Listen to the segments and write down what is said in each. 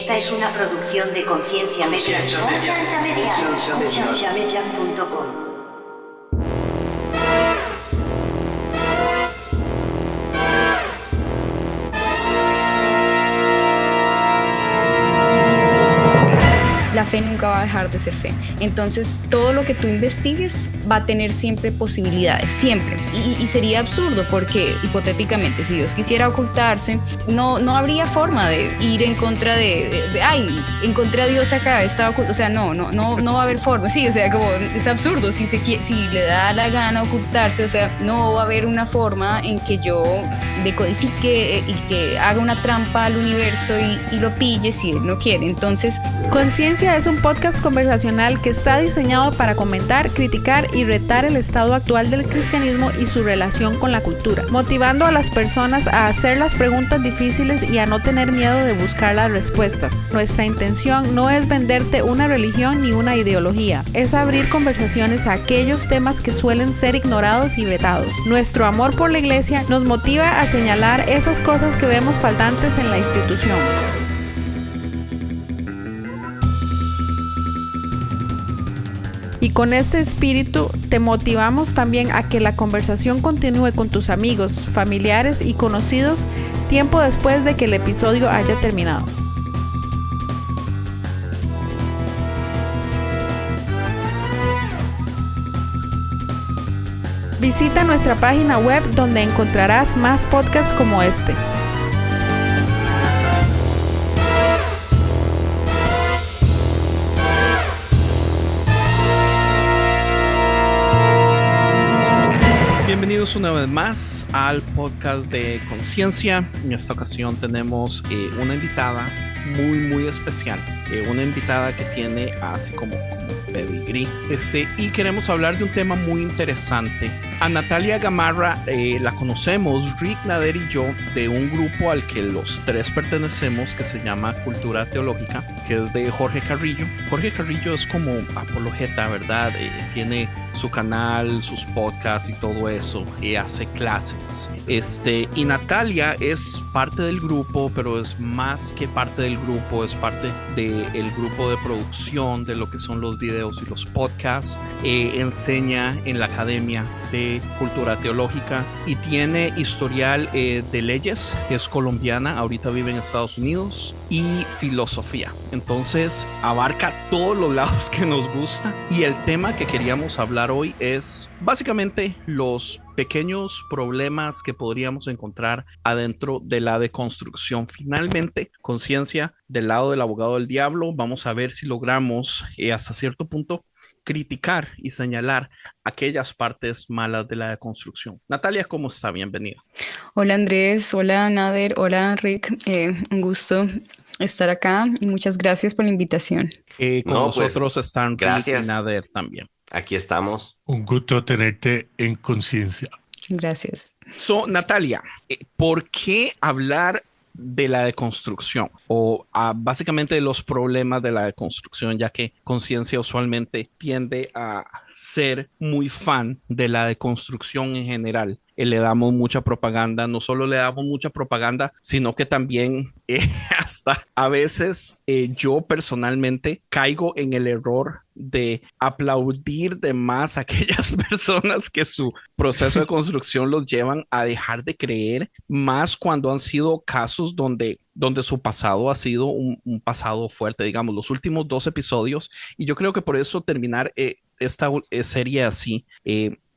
Esta es una producción de Conciencia Media. Concienciamedia.com. La fe nunca va a dejar de ser fe. Entonces, todo lo que tú investigues va a tener siempre posibilidades, siempre. Y sería absurdo porque, hipotéticamente, si Dios quisiera ocultarse, no habría forma de ir en contra encontré a Dios acá, está oculto. O sea, no va a haber forma. Sí, o sea, como es absurdo. Si le da la gana ocultarse, o sea, no va a haber una forma en que yo decodifique y que haga una trampa al universo y lo pille si Él no quiere. Entonces, Conciencia es un podcast conversacional que está diseñado para comentar, criticar y retar el estado actual del cristianismo y su relación con la cultura, motivando a las personas a hacer las preguntas difíciles y a no tener miedo de buscar las respuestas. Nuestra intención no es venderte una religión ni una ideología, es abrir conversaciones a aquellos temas que suelen ser ignorados y vetados. Nuestro amor por la iglesia nos motiva a señalar esas cosas que vemos faltantes en la institución. Y con este espíritu te motivamos también a que la conversación continúe con tus amigos, familiares y conocidos tiempo después de que el episodio haya terminado. Visita nuestra página web donde encontrarás más podcasts como este. Bienvenidos una vez más al podcast de Conciencia. En esta ocasión tenemos una invitada muy especial, una invitada que tiene así como pedigrí, y queremos hablar de un tema muy interesante. A Natalia Gamarra la conocemos, Rick, Nader y yo, de un grupo al que los tres pertenecemos que se llama Cultura Teológica, que es de Jorge Carrillo. Jorge Carrillo es como apologeta, ¿verdad? Tiene su canal, sus podcasts y todo eso, y hace clases. Y Natalia es parte del grupo, pero es más que parte del grupo, es parte del grupo de producción de lo que son los videos y los podcasts. Enseña en la Academia de Cultura Teológica y tiene historial de leyes, es colombiana, ahorita vive en Estados Unidos, y filosofía. Entonces abarca todos los lados que nos gusta, y el tema que queríamos hablar hoy es básicamente los pequeños problemas que podríamos encontrar adentro de la deconstrucción. Finalmente, Conciencia, del lado del abogado del diablo, vamos a ver si logramos hasta cierto punto criticar y señalar aquellas partes malas de la deconstrucción. Natalia, ¿cómo está? Bienvenida. Hola Andrés, hola Nader, hola Rick, un gusto estar acá y muchas gracias por la invitación. Con nosotros están Rick y Nader también. Aquí estamos. Un gusto tenerte en Conciencia. Gracias. Natalia, ¿por qué hablar de la deconstrucción o básicamente de los problemas de la deconstrucción, ya que Conciencia usualmente tiende a ser muy fan de la deconstrucción en general? Le damos mucha propaganda, no solo le damos mucha propaganda, sino que también hasta a veces yo personalmente caigo en el error de aplaudir de más a aquellas personas que su proceso de construcción los llevan a dejar de creer, más cuando han sido casos donde su pasado ha sido un pasado fuerte, digamos, los últimos 2 episodios, y yo creo que por eso terminar esta serie así,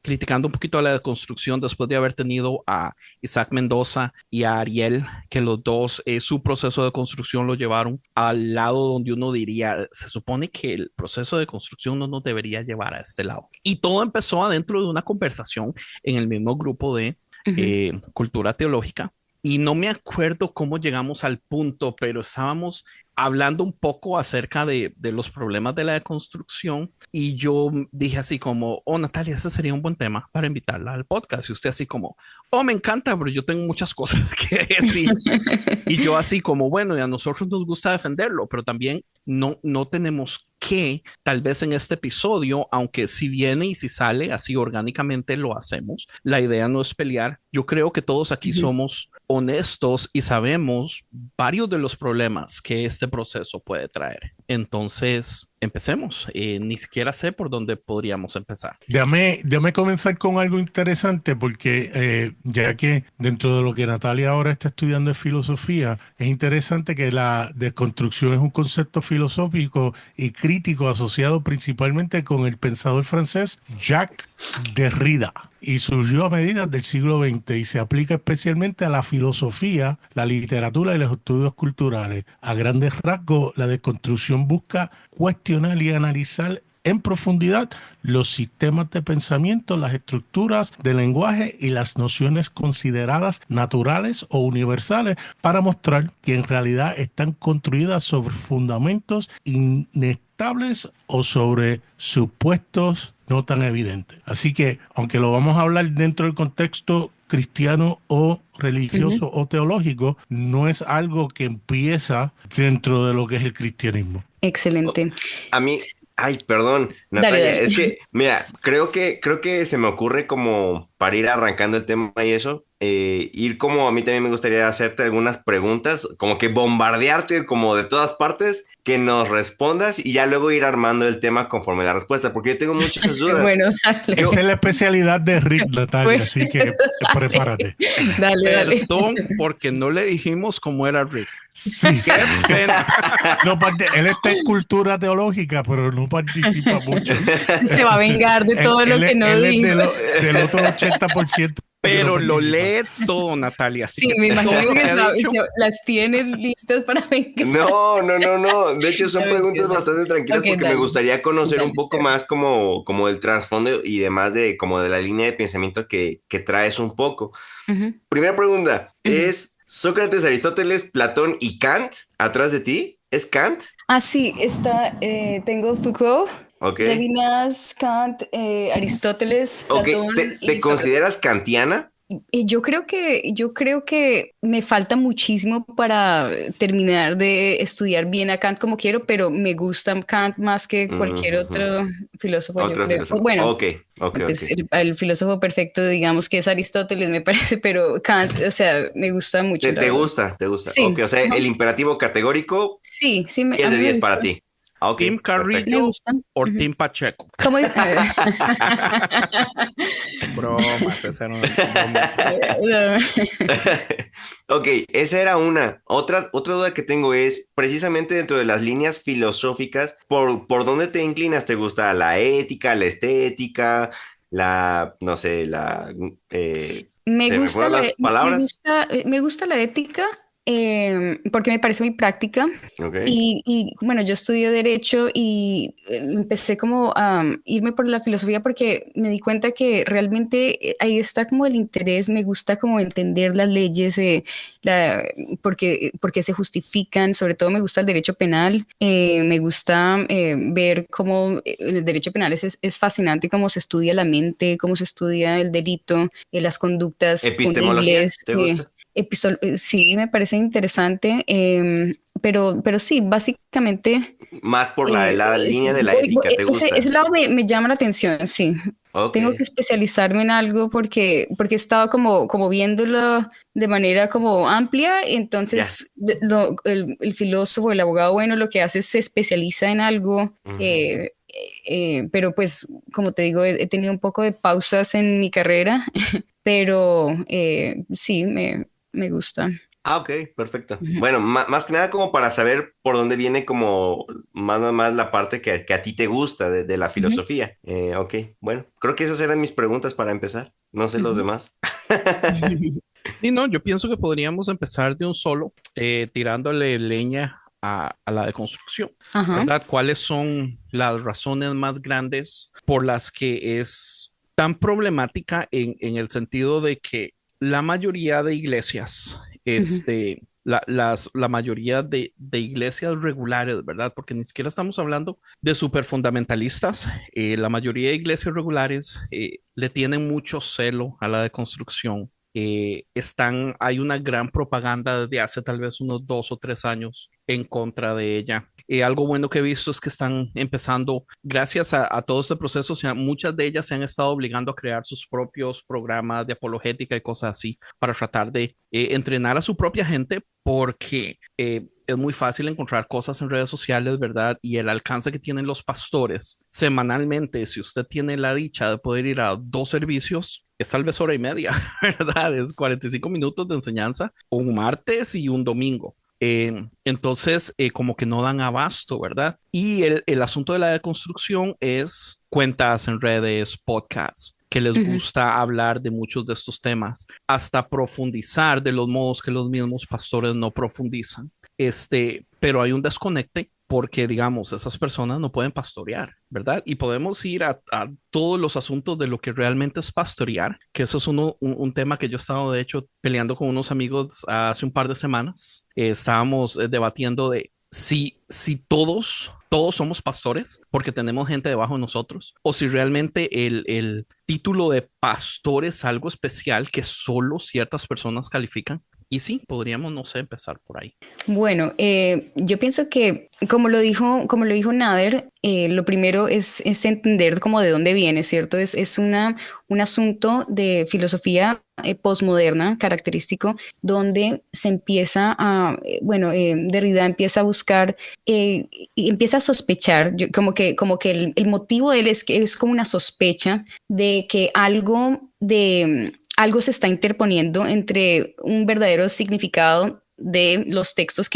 criticando un poquito a la deconstrucción después de haber tenido a Isaac Mendoza y a Ariel, que los dos su proceso de construcción lo llevaron al lado donde uno diría, se supone que el proceso de construcción no nos debería llevar a este lado. Y todo empezó adentro de una conversación en el mismo grupo de Cultura Teológica. Y no me acuerdo cómo llegamos al punto, pero estábamos hablando un poco acerca de los problemas de la deconstrucción, y yo dije así como, Natalia, ese sería un buen tema para invitarla al podcast. Y usted así como, me encanta, pero yo tengo muchas cosas que decir. Y yo así como, bueno, y a nosotros nos gusta defenderlo, pero también no tenemos que tal vez en este episodio, aunque si viene y si sale así orgánicamente lo hacemos, la idea no es pelear. Yo creo que todos aquí somos honestos y sabemos varios de los problemas que este proceso puede traer. Entonces, empecemos. Ni siquiera sé por dónde podríamos empezar. Déjame comenzar con algo interesante porque ya que dentro de lo que Natalia ahora está estudiando es filosofía, es interesante que la desconstrucción es un concepto filosófico y crítico asociado principalmente con el pensador francés Jacques Derrida. Y surgió a mediados del siglo XX y se aplica especialmente a la filosofía, la literatura y los estudios culturales. A grandes rasgos, la desconstrucción busca cuestionar y analizar en profundidad los sistemas de pensamiento, las estructuras de lenguaje y las nociones consideradas naturales o universales para mostrar que en realidad están construidas sobre fundamentos inestables o sobre supuestos no tan evidentes. Así que, aunque lo vamos a hablar dentro del contexto cristiano o religioso o teológico, no es algo que empieza dentro de lo que es el cristianismo. Excelente. A mí, perdón, Natalia, Dale. es que, mira, creo que se me ocurre como para ir arrancando el tema y eso, ir como a mí también me gustaría hacerte algunas preguntas, como que bombardearte como de todas partes, que nos respondas y ya luego ir armando el tema conforme la respuesta, porque yo tengo muchas dudas. Bueno, dale. Esa es la especialidad de Rick, Natalia, Bueno. así que prepárate. Dale. Perdón, porque no le dijimos cómo era Rick. Sí. Qué pena. Él está en cultura teológica, pero no participa mucho. Se va a vengar de todo lo que no él es dijo. del otro 80%. Pero lo lee todo, Natalia. Así Sí, que me imagino todo lo que ha dicho, las tiene listas para vengar. No. De hecho, son preguntas bastante tranquilas Ok, porque dale. me gustaría conocer Dale, un poco dale. más como el trasfondo y demás de como de la línea de pensamiento que traes un poco. Ujú. Primera pregunta, Ujú. ¿es Sócrates, Aristóteles, Platón y Kant atrás de ti? ¿Es Kant? Ah, sí, tengo Foucault, Ok. Levinas, Kant, Aristóteles, Ok, Platón ¿te y Sócrates. consideras kantiana? Yo creo que me falta muchísimo para terminar de estudiar bien a Kant como quiero, pero me gusta Kant más que cualquier otro filósofo, yo Otro creo. filósofo. Bueno, Ok. pues el filósofo perfecto, digamos que es Aristóteles, me parece, pero Kant, o sea, me gusta mucho, la ¿Te verdad. gusta? Sí, Ok, o sea, ajá. el imperativo categórico, Sí, 10 a de mí me 10 para gusta. ti. Ok, Tim Me Carrillo gusta. o Ujú. Tim Pacheco. ¿Cómo? Bromas, esa era una broma. Ok, esa era una. Otra duda que tengo es, precisamente dentro de las líneas filosóficas, ¿por dónde te inclinas? ¿Te gusta la ética, la estética, no sé, Me se me gusta fueron las me palabras? gusta la ética porque me parece muy práctica. Ok. Bueno, yo estudio Derecho y empecé como a irme por la filosofía porque me di cuenta que realmente ahí está como el interés, me gusta como entender las leyes, por qué se justifican, sobre todo me gusta el derecho penal, me gusta ver cómo el derecho penal es fascinante, cómo se estudia la mente, cómo se estudia el delito, las conductas ¿Epistemología? punibles. ¿Te gusta? Sí, me parece interesante, pero sí, básicamente Más por la línea de la ética, ¿te ese gusta? lado me llama la atención, sí. Ok. Tengo que especializarme en algo porque he estado como viéndolo de manera como amplia, Ya. entonces el filósofo, el abogado bueno, lo que hace es se especializa en algo, Ujú. pero pues como te digo, he tenido un poco de pausas en mi carrera, pero sí, me gusta. Ah, ok, perfecto. Ujú. Bueno, más que nada como para saber por dónde viene como más la parte que a ti te gusta de la Ujú. filosofía. Ok, bueno, creo que esas eran mis preguntas para empezar. No sé los Ujú. demás. Y no, yo pienso que podríamos empezar de un solo, tirándole leña a la deconstrucción, Ajá. ¿verdad? ¿Cuáles son las razones más grandes por las que es tan problemática en el sentido de que la mayoría de iglesias, Ujú. la mayoría de iglesias regulares, ¿verdad? Porque ni siquiera estamos hablando de superfundamentalistas. La mayoría de iglesias regulares le tienen mucho celo a la deconstrucción. Hay una gran propaganda desde hace tal vez unos 2 o 3 años en contra de ella. Algo bueno que he visto es que están empezando, gracias a todo este proceso, o sea, muchas de ellas se han estado obligando a crear sus propios programas de apologética y cosas así para tratar de entrenar a su propia gente porque es muy fácil encontrar cosas en redes sociales, ¿verdad? Y el alcance que tienen los pastores semanalmente, si usted tiene la dicha de poder ir a 2 servicios, es tal vez hora y media, ¿verdad? Es 45 minutos de enseñanza, un martes y un domingo. Entonces, como que no dan abasto, ¿verdad? Y el asunto de la deconstrucción es cuentas en redes, podcasts que les gusta hablar de muchos de estos temas, hasta profundizar de los modos que los mismos pastores no profundizan. Pero hay un desconecte porque, digamos, esas personas no pueden pastorear, ¿verdad? Y podemos ir a todos los asuntos de lo que realmente es pastorear, que eso es un tema que yo he estado, de hecho, peleando con unos amigos hace un par de semanas. Estábamos debatiendo de si todos somos pastores porque tenemos gente debajo de nosotros, o si realmente el título de pastor es algo especial que solo ciertas personas califican. Y sí, podríamos, no sé, empezar por ahí. Bueno, yo pienso que, como lo dijo Nader, lo primero es entender como de dónde viene, ¿cierto? Es un asunto de filosofía postmoderna, característico, donde se empieza Derrida empieza a buscar, empieza a sospechar, como que el motivo de él es que es como una sospecha de que algo se está interponiendo entre un verdadero significado de los textos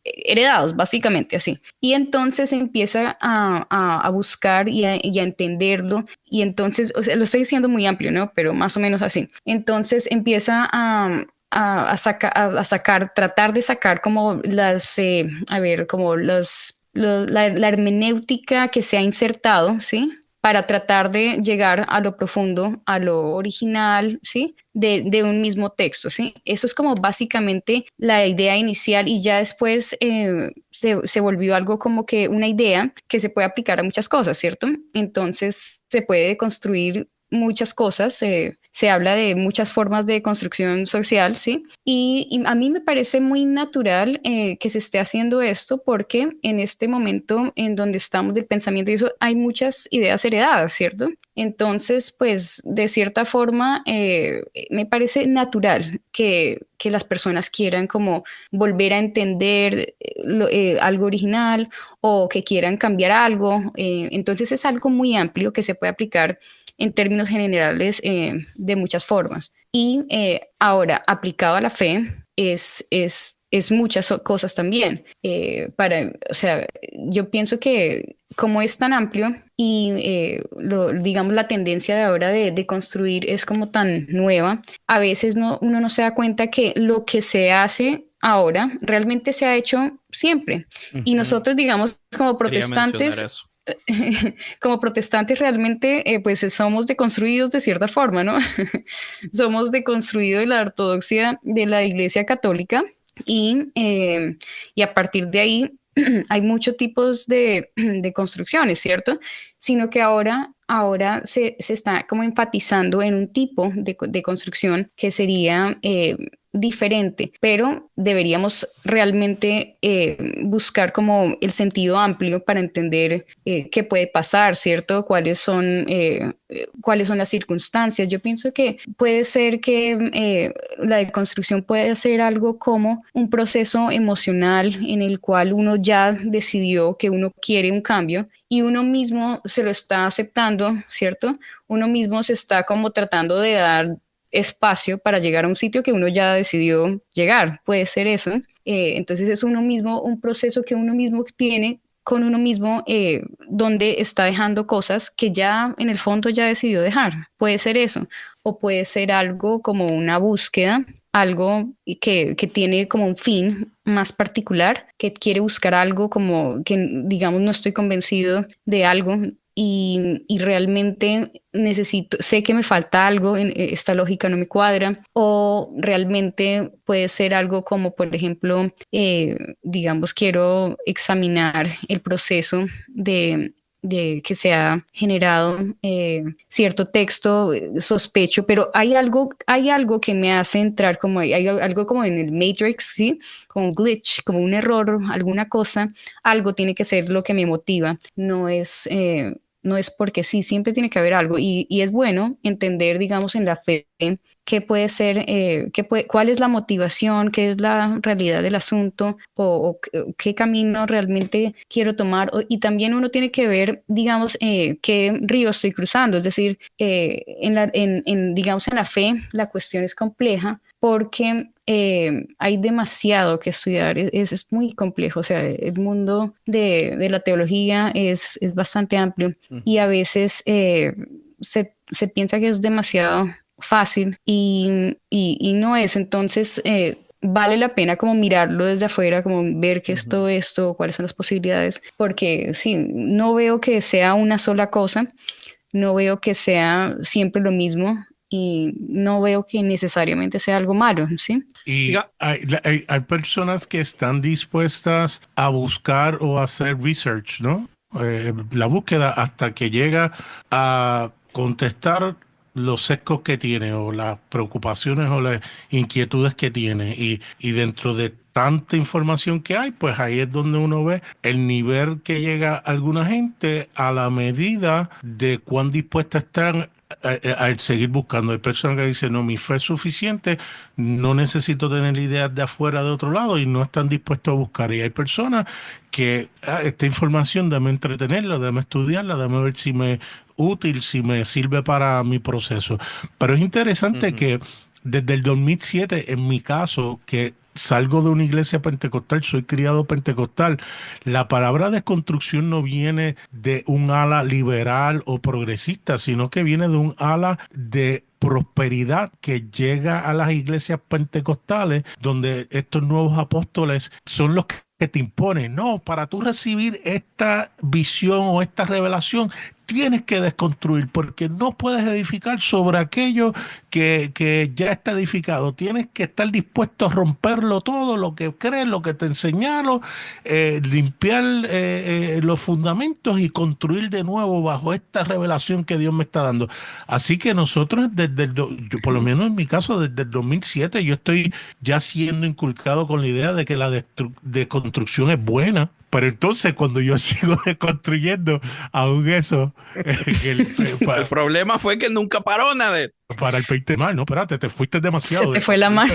heredados, básicamente así. Y entonces empieza a buscar y a entenderlo. Y entonces, o sea, lo estoy diciendo muy amplio, ¿no? Pero más o menos así. Entonces empieza tratar de sacar como la hermenéutica que se ha insertado, ¿sí? Para tratar de llegar a lo profundo, a lo original, ¿sí? De un mismo texto, ¿sí? Eso es como básicamente la idea inicial y ya después se volvió algo como que una idea que se puede aplicar a muchas cosas, ¿cierto? Entonces se puede construir muchas cosas, se habla de muchas formas de construcción social, ¿sí? Y a mí me parece muy natural que se esté haciendo esto porque en este momento en donde estamos del pensamiento y eso, hay muchas ideas heredadas, ¿cierto? Entonces, pues, de cierta forma, me parece natural que las personas quieran como volver a entender algo original o que quieran cambiar algo. Entonces, es algo muy amplio que se puede aplicar en términos generales de muchas formas. Y ahora, aplicado a la fe, es muchas cosas también. O sea, yo pienso que como es tan amplio y digamos la tendencia de ahora de construir es como tan nueva, a veces uno no se da cuenta que lo que se hace ahora realmente se ha hecho siempre. Y nosotros, digamos, como protestantes, como protestantes realmente pues somos deconstruidos de cierta forma, ¿no? Somos deconstruidos de la ortodoxia de la Iglesia Católica y a partir de ahí hay muchos tipos de construcciones, ¿cierto? Sino que ahora se está como enfatizando en un tipo de construcción que sería diferente, pero deberíamos realmente buscar como el sentido amplio para entender qué puede pasar, ¿cierto? Cuáles son las circunstancias. Yo pienso que puede ser que la deconstrucción puede ser algo como un proceso emocional en el cual uno ya decidió que uno quiere un cambio y uno mismo se lo está aceptando, ¿cierto? Uno mismo se está como tratando de dar espacio para llegar a un sitio que uno ya decidió llegar, puede ser eso. Entonces es uno mismo, un proceso que uno mismo tiene con uno mismo, donde está dejando cosas que ya en el fondo ya decidió dejar. Puede ser eso, o puede ser algo como una búsqueda, algo que tiene como un fin más particular, que quiere buscar algo como que, digamos, no estoy convencido de algo y realmente sé que me falta algo, esta lógica no me cuadra, o realmente puede ser algo como, por ejemplo, digamos, quiero examinar el proceso de de que se ha generado cierto texto, sospecho, pero hay algo que me hace entrar como, hay algo como en el Matrix, ¿sí? Como un glitch, como un error, alguna cosa, algo tiene que ser lo que me motiva, no es porque sí, siempre tiene que haber algo y es bueno entender, digamos, en la fe qué puede ser, cuál es la motivación, qué es la realidad del asunto o qué camino realmente quiero tomar. Y también uno tiene que ver, digamos, qué río estoy cruzando. Es decir, digamos, en la fe la cuestión es compleja porque hay demasiado que estudiar, es muy complejo, o sea, el mundo de la teología es bastante amplio y a veces se piensa que es demasiado fácil y no es, entonces vale la pena como mirarlo desde afuera, como ver qué es todo esto, cuáles son las posibilidades, porque sí, no veo que sea una sola cosa, no veo que sea siempre lo mismo y no veo que necesariamente sea algo malo, ¿sí? Y hay personas que están dispuestas a buscar o a hacer research, ¿no? La búsqueda hasta que llega a contestar los sesgos que tiene o las preocupaciones o las inquietudes que tiene. Y dentro de tanta información que hay, pues ahí es donde uno ve el nivel que llega alguna gente a la medida de cuán dispuesta están al seguir buscando. Hay personas que dicen, no, mi fe es suficiente, no necesito tener ideas de afuera, de otro lado, y no están dispuestos a buscar. Y hay personas que esta información, dame entretenerla, dame estudiarla, dame ver si me útil, si me sirve para mi proceso. Pero es interesante que desde el 2007, en mi caso, que salgo de una iglesia pentecostal, soy criado pentecostal, la palabra desconstrucción no viene de un ala liberal o progresista, sino que viene de un ala de prosperidad que llega a las iglesias pentecostales, donde estos nuevos apóstoles son los que te imponen. No, para tú recibir esta visión o esta revelación, tienes que desconstruir, porque no puedes edificar sobre aquello que ya está edificado. Tienes que estar dispuesto a romperlo todo, lo que crees, lo que te enseñaron, limpiar los fundamentos y construir de nuevo bajo esta revelación que Dios me está dando. Así que nosotros, yo, por lo menos en mi caso, desde el 2007, yo estoy ya siendo inculcado con la idea de que la deconstrucción es buena. Pero entonces, cuando yo sigo deconstruyendo aún eso, el problema fue que nunca paró, Nader. Para el 20 mal, no, espérate, te fuiste demasiado. Se te fue la mano.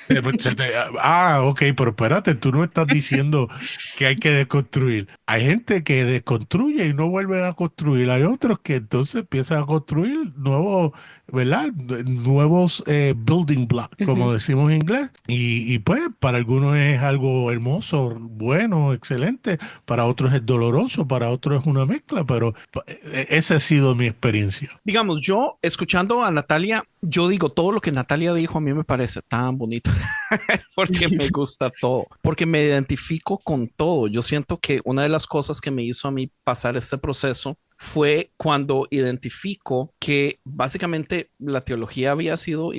Ok, pero espérate, tú no estás diciendo que hay que deconstruir. Hay gente que desconstruye y no vuelve a construir. Hay otros que entonces empiezan a construir nuevos, ¿verdad? Nuevos building blocks, como decimos en inglés. Y pues para algunos es algo hermoso, bueno, excelente. Para otros es doloroso, para otros es una mezcla, pero esa ha sido mi experiencia. Digamos, yo escuchando a Natalia, yo digo, todo lo que Natalia dijo a mí me parece tan bonito, porque me gusta todo, porque me identifico con todo. Yo siento que una de las cosas que me hizo a mí pasar este proceso fue cuando identifico que básicamente la teología había sido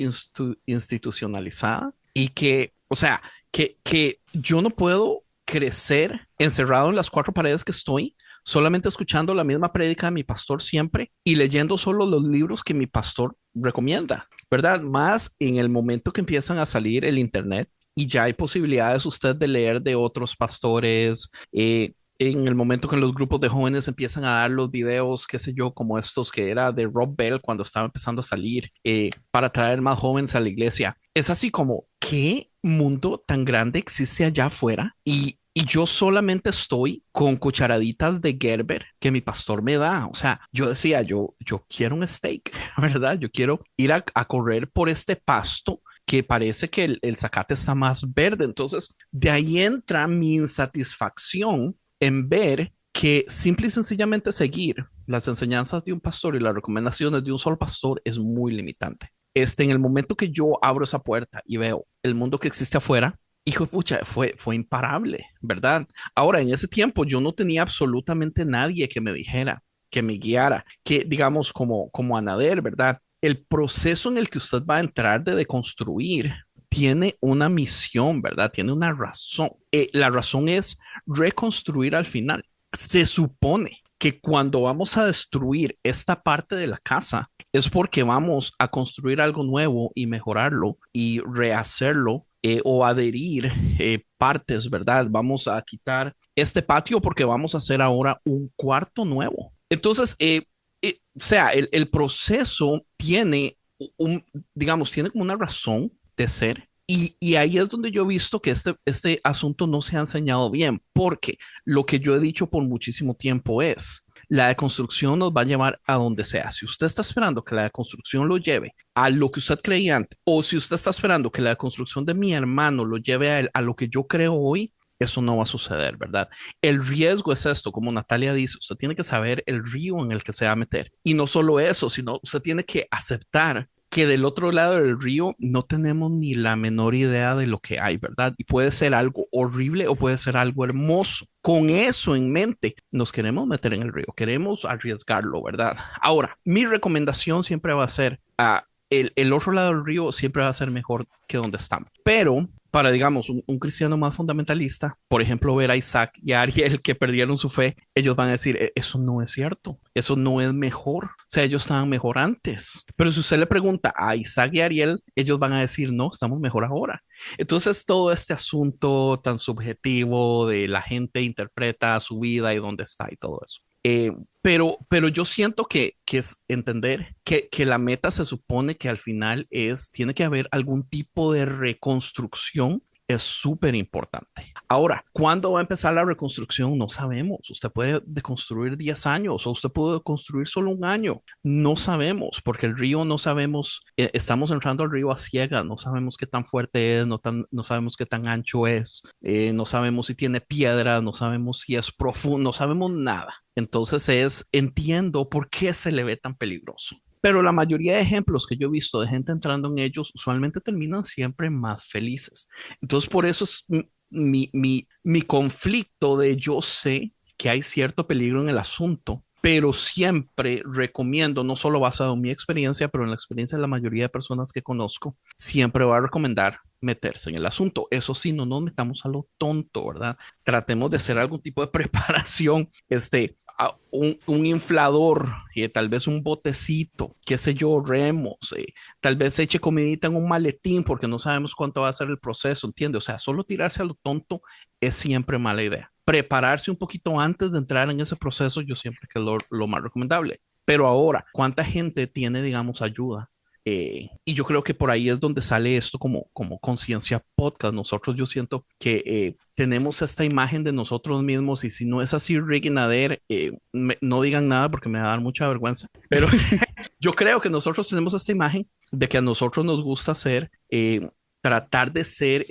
institucionalizada y que, o sea, que yo no puedo crecer encerrado en las cuatro paredes que estoy, solamente escuchando la misma prédica de mi pastor siempre y leyendo solo los libros que mi pastor recomienda, ¿verdad? Más en el momento que empiezan a salir el internet y ya hay posibilidades usted de leer de otros pastores, en el momento que los grupos de jóvenes empiezan a dar los videos, qué sé yo, como estos que era de Rob Bell cuando estaba empezando a salir, para traer más jóvenes a la iglesia. Es así como, ¿qué mundo tan grande existe allá afuera? Y yo solamente estoy con cucharaditas de Gerber que mi pastor me da. O sea, yo decía, yo quiero un steak, ¿verdad? Yo quiero ir a correr por este pasto que parece que el zacate está más verde. Entonces, de ahí entra mi insatisfacción en ver que simple y sencillamente seguir las enseñanzas de un pastor y las recomendaciones de un solo pastor es muy limitante. En el momento que yo abro esa puerta y veo el mundo que existe afuera, hijo de pucha, fue imparable, ¿verdad? Ahora, en ese tiempo yo no tenía absolutamente nadie que me dijera, que me guiara, que digamos como a Nader, ¿verdad? El proceso en el que usted va a entrar de deconstruir tiene una misión, ¿verdad? Tiene una razón. La razón es reconstruir al final. Se supone que cuando vamos a destruir esta parte de la casa es porque vamos a construir algo nuevo y mejorarlo y rehacerlo o adherir partes, ¿verdad? Vamos a quitar este patio porque vamos a hacer ahora un cuarto nuevo. Entonces, o sea, el proceso tiene digamos, tiene como una razón de ser. Y ahí es donde yo he visto que este asunto no se ha enseñado bien, porque lo que yo he dicho por muchísimo tiempo es, la deconstrucción nos va a llevar a donde sea. Si usted está esperando que la deconstrucción lo lleve a lo que usted creía antes, o si usted está esperando que la deconstrucción de mi hermano lo lleve a él, a lo que yo creo hoy, eso no va a suceder, ¿verdad? El riesgo es esto, como Natalia dice, usted tiene que saber el río en el que se va a meter. Y no solo eso, sino usted tiene que aceptar que del otro lado del río no tenemos ni la menor idea de lo que hay, ¿verdad? Y puede ser algo horrible o puede ser algo hermoso. Con eso en mente, nos queremos meter en el río, queremos arriesgarlo, ¿verdad? Ahora, mi recomendación siempre va a ser, el otro lado del río siempre va a ser mejor que donde estamos. Pero para, digamos, un cristiano más fundamentalista, por ejemplo, ver a Isaac y a Ariel que perdieron su fe, ellos van a decir, eso no es cierto, eso no es mejor, o sea, ellos estaban mejor antes. Pero si usted le pregunta a Isaac y a Ariel, ellos van a decir, no, estamos mejor ahora. Entonces, todo este asunto tan subjetivo de la gente interpreta su vida y dónde está y todo eso. Pero yo siento que es entender que la meta se supone que al final tiene que haber algún tipo de reconstrucción. Es súper importante. Ahora, ¿cuándo va a empezar la reconstrucción? No sabemos. Usted puede deconstruir 10 años o usted puede construir solo un año. No sabemos, porque el río no sabemos, estamos entrando al río a ciegas, no sabemos qué tan fuerte es, no sabemos qué tan ancho es, no sabemos si tiene piedra, no sabemos si es profundo, no sabemos nada. Entonces entiendo por qué se le ve tan peligroso. Pero la mayoría de ejemplos que yo he visto de gente entrando en ellos usualmente terminan siempre más felices. Entonces, por eso es mi conflicto de yo sé que hay cierto peligro en el asunto, pero siempre recomiendo, no solo basado en mi experiencia, pero en la experiencia de la mayoría de personas que conozco, siempre voy a recomendar meterse en el asunto. Eso sí, no nos metamos a lo tonto, ¿verdad? Tratemos de hacer algún tipo de preparación, un inflador, tal vez un botecito, qué sé yo, remos, tal vez eche comidita en un maletín porque no sabemos cuánto va a ser el proceso, ¿entiende? O sea, solo tirarse a lo tonto es siempre mala idea. Prepararse un poquito antes de entrar en ese proceso, yo siempre que es lo más recomendable. Pero ahora, ¿cuánta gente tiene, digamos, ayuda? Y yo creo que por ahí es donde sale esto como Conciencia Podcast. Nosotros, yo siento que tenemos esta imagen de nosotros mismos y si no es así, Rick y Nader, no digan nada porque me va a dar mucha vergüenza. Pero yo creo que nosotros tenemos esta imagen de que a nosotros nos gusta tratar de ser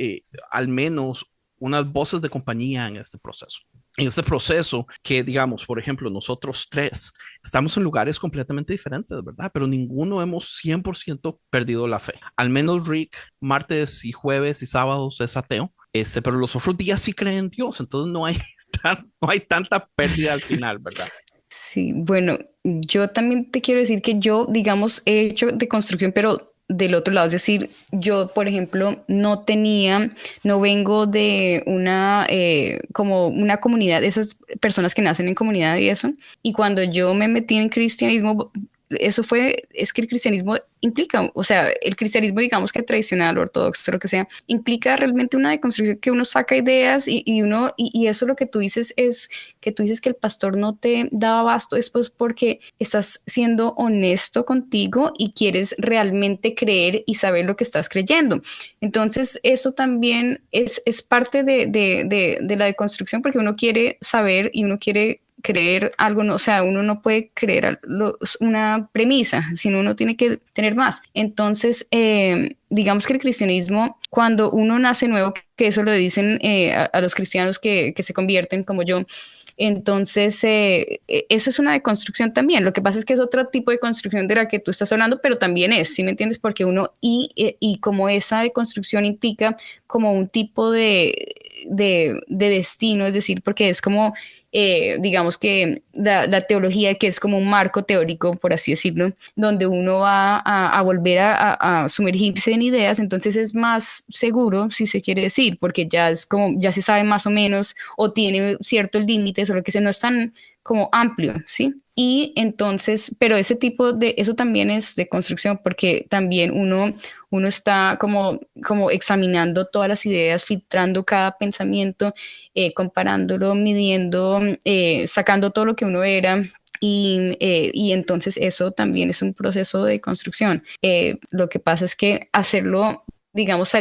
al menos unas voces de compañía en este proceso. En este proceso que, digamos, por ejemplo, nosotros tres estamos en lugares completamente diferentes, ¿verdad? Pero ninguno hemos 100% perdido la fe. Al menos Rick, martes y jueves y sábados es ateo, pero los otros días sí creen en Dios, entonces no hay tanta pérdida al final, ¿verdad? Sí, bueno, yo también te quiero decir que yo, digamos, he hecho deconstrucción, pero del otro lado, es decir, yo, por ejemplo, no vengo de como una comunidad, de esas personas que nacen en comunidad y eso, y cuando yo me metí en cristianismo, es que el cristianismo implica, o sea, el cristianismo, digamos que tradicional, ortodoxo, lo que sea, implica realmente una deconstrucción que uno saca ideas y eso lo que tú dices es que tú dices que el pastor no te da abasto después porque estás siendo honesto contigo y quieres realmente creer y saber lo que estás creyendo. Entonces, eso también es parte de la deconstrucción porque uno quiere saber y uno quiere creer algo, o sea, uno no puede creer una premisa, sino uno tiene que tener más. Entonces, digamos que el cristianismo, cuando uno nace nuevo, que eso lo dicen a los cristianos que se convierten como yo, entonces eso es una deconstrucción también. Lo que pasa es que es otro tipo de construcción de la que tú estás hablando, pero también ¿sí me entiendes? Porque uno, y como esa deconstrucción implica como un tipo de de destino, es decir, porque es como, digamos que la teología, que es como un marco teórico, por así decirlo, donde uno va a volver a sumergirse en ideas, entonces es más seguro, si se quiere decir, porque ya es como, ya se sabe más o menos, o tiene ciertos límites, o lo que sea, no es tan como amplio, ¿sí? Y entonces, pero ese tipo de, eso también es de construcción, porque también uno está como examinando todas las ideas, filtrando cada pensamiento, comparándolo, midiendo, sacando todo lo que uno era. Y entonces eso también es un proceso de construcción. Lo que pasa es que hacerlo, digamos,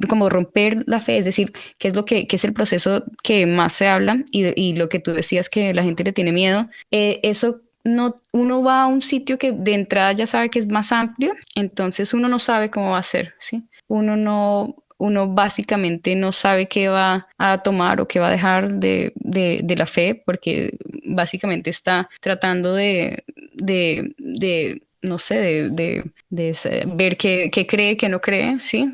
como romper la fe, es decir, qué es lo que es el proceso que más se habla y lo que tú decías que la gente le tiene miedo, eso no, uno va a un sitio que de entrada ya sabe que es más amplio, entonces uno no sabe cómo va a ser, ¿sí? Uno básicamente no sabe qué va a tomar o qué va a dejar de la fe, porque básicamente está tratando no sé, ver qué cree, qué no cree, ¿sí?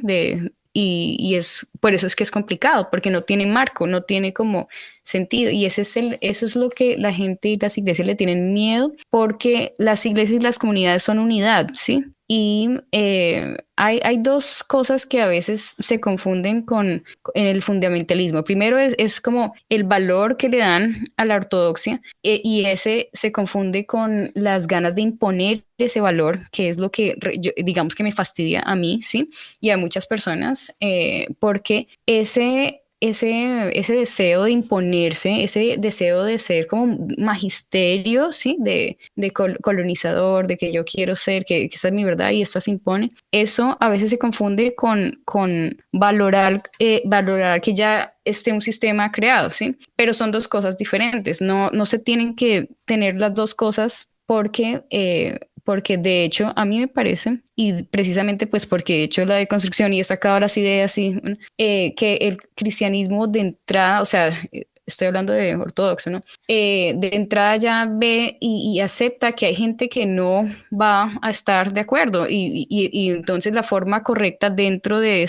Y es por eso es que es complicado, porque no tiene marco, no tiene como sentido. Y eso es lo que la gente y las iglesias le tienen miedo, porque las iglesias y las comunidades son unidad, ¿sí? Y hay dos cosas que a veces se confunden en el fundamentalismo. Primero es como el valor que le dan a la ortodoxia, y ese se confunde con las ganas de imponer ese valor, que es lo que digamos que me fastidia a mí, ¿sí? Y a muchas personas, porque ese deseo de imponerse, ese deseo de ser como un magisterio, ¿sí? De colonizador, de que yo quiero ser, que esta es mi verdad y esta se impone, eso a veces se confunde con valorar que ya esté un sistema creado, ¿sí? Pero son dos cosas diferentes, no se tienen que tener las dos cosas porque de hecho a mí me parece, y precisamente pues porque he hecho la deconstrucción y he sacado las ideas, que el cristianismo de entrada, o sea, estoy hablando de ortodoxo, ¿no? De entrada ya ve y acepta que hay gente que no va a estar de acuerdo y entonces la forma correcta dentro de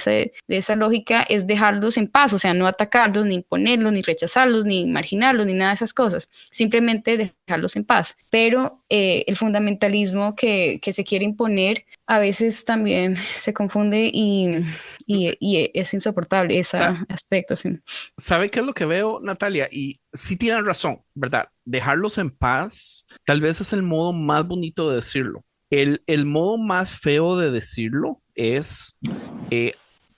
esa lógica es dejarlos en paz, o sea, no atacarlos, ni imponerlos, ni rechazarlos, ni marginarlos, ni nada de esas cosas, simplemente dejarlos en paz. Pero el fundamentalismo que se quiere imponer a veces también se confunde y es insoportable ese aspecto, sí. ¿Sabe qué es lo que veo, Natalia? Y sí tienen razón, ¿verdad? Dejarlos en paz tal vez es el modo más bonito de decirlo. El modo más feo de decirlo es,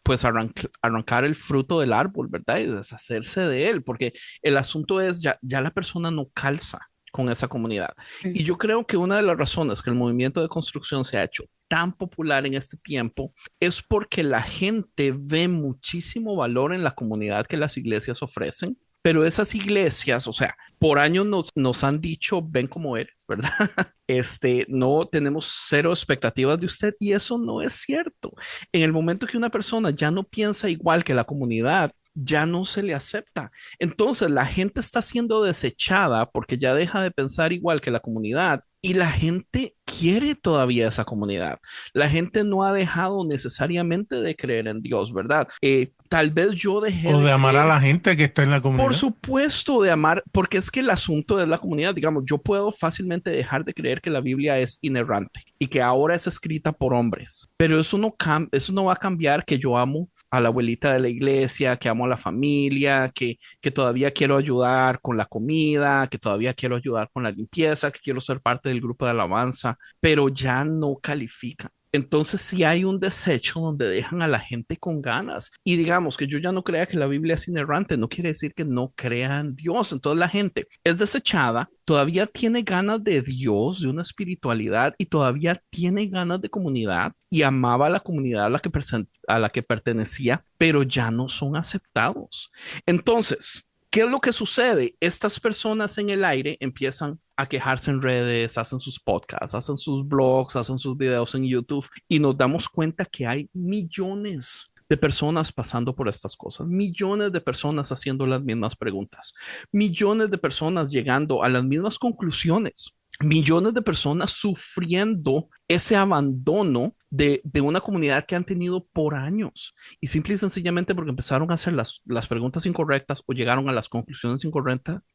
pues, arrancar el fruto del árbol, ¿verdad? Y deshacerse de él, porque el asunto es, ya la persona no calza con esa comunidad. Y yo creo que una de las razones que el movimiento de construcción se ha hecho tan popular en este tiempo es porque la gente ve muchísimo valor en la comunidad que las iglesias ofrecen, pero esas iglesias, o sea, por años nos han dicho, ven cómo eres, ¿verdad? No tenemos cero expectativas de usted y eso no es cierto. En el momento que una persona ya no piensa igual que la comunidad, ya no se le acepta. Entonces la gente está siendo desechada porque ya deja de pensar igual que la comunidad y la gente quiere todavía esa comunidad. La gente no ha dejado necesariamente de creer en Dios, ¿verdad? Tal vez yo dejé o de amar creer, a la gente que está en la comunidad. por supuesto, de amar, porque es que el asunto de la comunidad, digamos, yo puedo fácilmente dejar de creer que la Biblia es inerrante y que ahora es escrita por hombres, pero eso no va a cambiar que yo amo a la abuelita de la iglesia, que amo a la familia, que todavía quiero ayudar con la comida, que todavía quiero ayudar con la limpieza, que quiero ser parte del grupo de alabanza, pero ya no califican. Entonces sí hay un desecho donde dejan a la gente con ganas. Y digamos que yo ya no crea que la Biblia es inerrante, no quiere decir que no crea en Dios. Entonces la gente es desechada, todavía tiene ganas de Dios, de una espiritualidad y todavía tiene ganas de comunidad y amaba a la comunidad a la que pertenecía, pero ya no son aceptados. Entonces, ¿qué es lo que sucede? Estas personas en el aire empiezan a quejarse en redes, hacen sus podcasts, hacen sus blogs, hacen sus videos en YouTube y nos damos cuenta que hay millones de personas pasando por estas cosas, millones de personas haciendo las mismas preguntas, millones de personas llegando a las mismas conclusiones millones de personas sufriendo ese abandono de una comunidad que han tenido por años y simple y sencillamente porque empezaron a hacer las preguntas incorrectas o llegaron a las conclusiones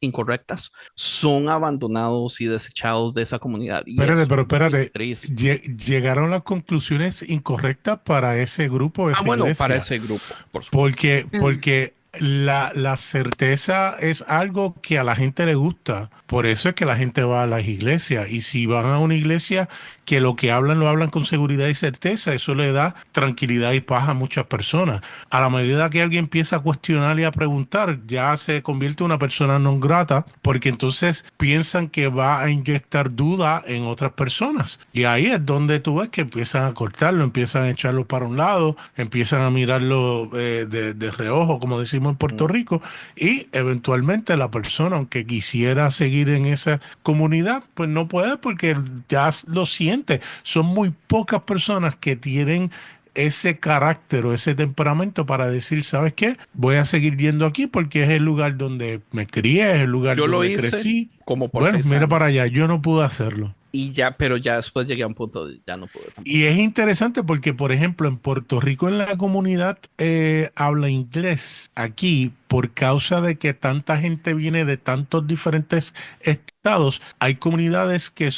incorrectas, son abandonados y desechados de esa comunidad. Y Espérate, eso pero es muy espérate, triste. llegaron a las conclusiones incorrectas para ese grupo, esa Bueno, para iglesia. ese grupo, por supuesto. Porque la certeza es algo que a la gente le gusta. Por eso es que la gente va a las iglesias. Y si van a una iglesia que lo que hablan lo hablan con seguridad y certeza, eso le da tranquilidad y paz a muchas personas. A la medida que alguien empieza a cuestionar y a preguntar, ya se convierte en una persona non grata, porque entonces piensan que va a inyectar duda en otras personas. Y ahí es donde tú ves que empiezan a cortarlo, empiezan a echarlo para un lado, empiezan a mirarlo de reojo, como decimos en Puerto Rico, y eventualmente la persona, aunque quisiera seguir en esa comunidad, pues no puede porque ya lo siente. Son muy pocas personas que tienen ese carácter o ese temperamento para decir, ¿sabes qué? Voy a seguir yendo aquí porque es el lugar donde me crié, es el lugar Yo lo donde hice crecí. como por Bueno, 6 mira años. para allá, yo no pude hacerlo. Y ya, pero ya después llegué a un punto de ya no pude tampoco. Y es interesante porque, por ejemplo, en Puerto Rico, en la comunidad habla inglés, aquí, por causa de que tanta gente viene de tantos diferentes estados, hay comunidades que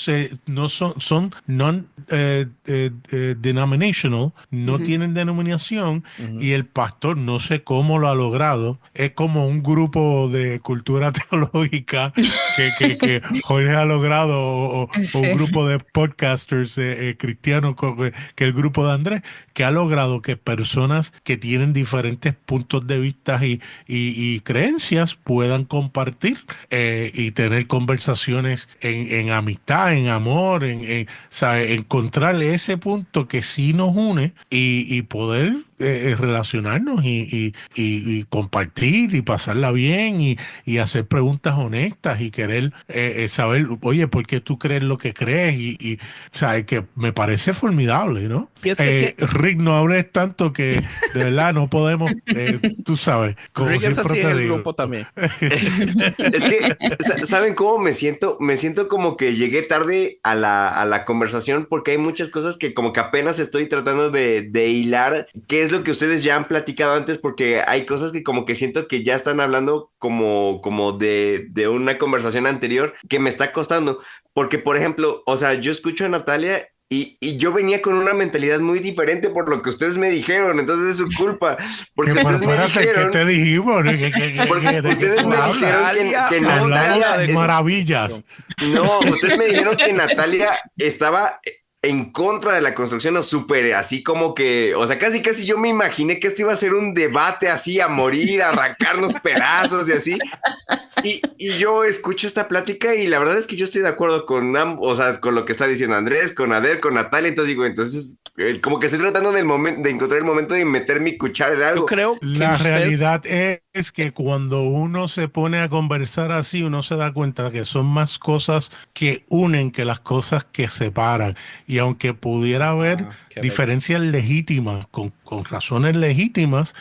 no son non-denominational, no tienen denominación, y el pastor, no sé cómo lo ha logrado, es como un grupo de cultura teológica que Jorge ha logrado, o un grupo de podcasters cristianos, que el grupo de Andrés, que ha logrado que personas que tienen diferentes puntos de vista y creencias puedan compartir y tener conversaciones en amistad, en amor, ¿sabe? Encontrar ese punto que sí nos une y poder relacionarnos y compartir y pasarla bien y hacer preguntas honestas y querer saber, oye, ¿por qué tú crees lo que crees? ¿Sabes? Que me parece formidable, ¿no? Y es que Rick, no hables tanto que de verdad no podemos, tú sabes, como Rick es siempre así en te el digo. grupo también. Es que, ¿saben cómo me siento? Me siento como que llegué tarde a la conversación porque hay muchas cosas que como que apenas estoy tratando de hilar, qué es lo que ustedes ya han platicado antes, porque hay cosas que como que siento que ya están hablando como de una conversación anterior que me está costando. Porque, por ejemplo, o sea, yo escucho a Natalia y yo venía con una mentalidad muy diferente por lo que ustedes me dijeron, entonces es su culpa, porque Pero ustedes me espérate, ¿qué dijeron... te dijimos? Porque ustedes me dijeron que Hablamos Natalia de maravillas. No, ustedes me dijeron que Natalia estaba en contra de la construcción o súper así como que, o sea, casi yo me imaginé que esto iba a ser un debate así a morir, a arrancarnos pedazos y así. Y yo escucho esta plática y la verdad es que yo estoy de acuerdo con o sea, con lo que está diciendo Andrés, con Ader, con Natalia. Entonces digo, como que estoy tratando de encontrar el momento de meter mi cuchara en algo. Yo creo que La ustedes... realidad es que cuando uno se pone a conversar así, uno se da cuenta que son más cosas que unen que las cosas que separan. Y aunque pudiera haber qué bello. diferencias legítimas, con razones legítimas,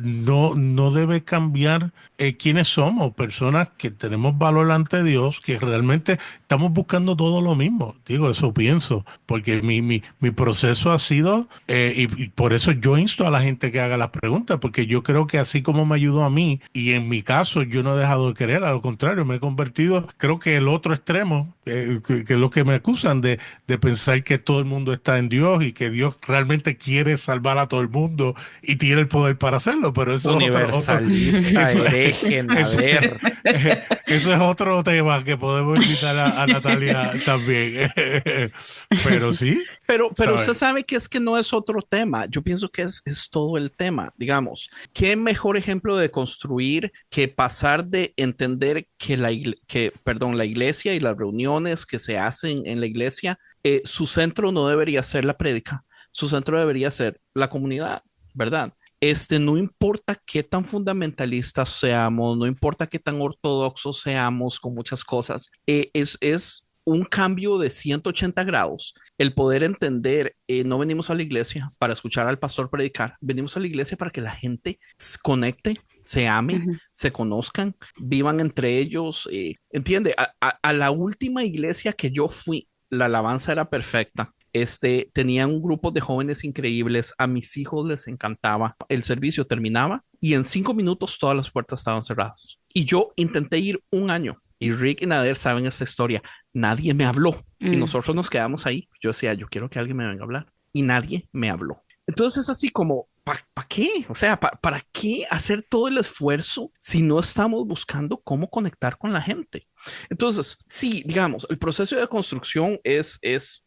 no debe cambiar quiénes somos, personas que tenemos valor ante Dios, que realmente estamos buscando todo lo mismo. Digo, eso pienso, porque mi proceso ha sido, y por eso yo insto a la gente que haga las preguntas, porque yo creo que así como me ayudó a mí, y en mi caso yo no he dejado de querer, a lo contrario, me he convertido, creo que el otro extremo, que es lo que me acusan de pensar que todo el mundo está en Dios y que Dios realmente quiere salvar a todo el mundo y tiene el poder para hacerlo, pero eso Universalista, eso- hereje, nader. eso es otro tema que podemos invitar a Natalia también. Pero sí. Pero ¿sabes? usted sabe que es que no es otro tema. Yo pienso que es todo el tema. Digamos, ¿qué mejor ejemplo de construir que pasar de entender que la iglesia y las reuniones que se hacen en la iglesia, su centro no debería ser la prédica, su centro debería ser la comunidad, ¿verdad? No importa qué tan fundamentalistas seamos, no importa qué tan ortodoxos seamos con muchas cosas, es un cambio de 180 grados el poder entender, no venimos a la iglesia para escuchar al pastor predicar, venimos a la iglesia para que la gente se conecte, se amen, se conozcan, vivan entre ellos. ¿Entiende? A la última iglesia que yo fui, la alabanza era perfecta. Tenían un grupo de jóvenes increíbles, a mis hijos les encantaba. El servicio terminaba y en 5 minutos todas las puertas estaban cerradas. Y yo intenté ir un año. Y Rick y Nader saben esta historia. Nadie me habló. Y nosotros nos quedamos ahí. Yo decía, yo quiero que alguien me venga a hablar. Y nadie me habló. Entonces es así como, ¿para qué? O sea, ¿para qué hacer todo el esfuerzo si no estamos buscando cómo conectar con la gente? Entonces, sí, digamos, el proceso de construcción es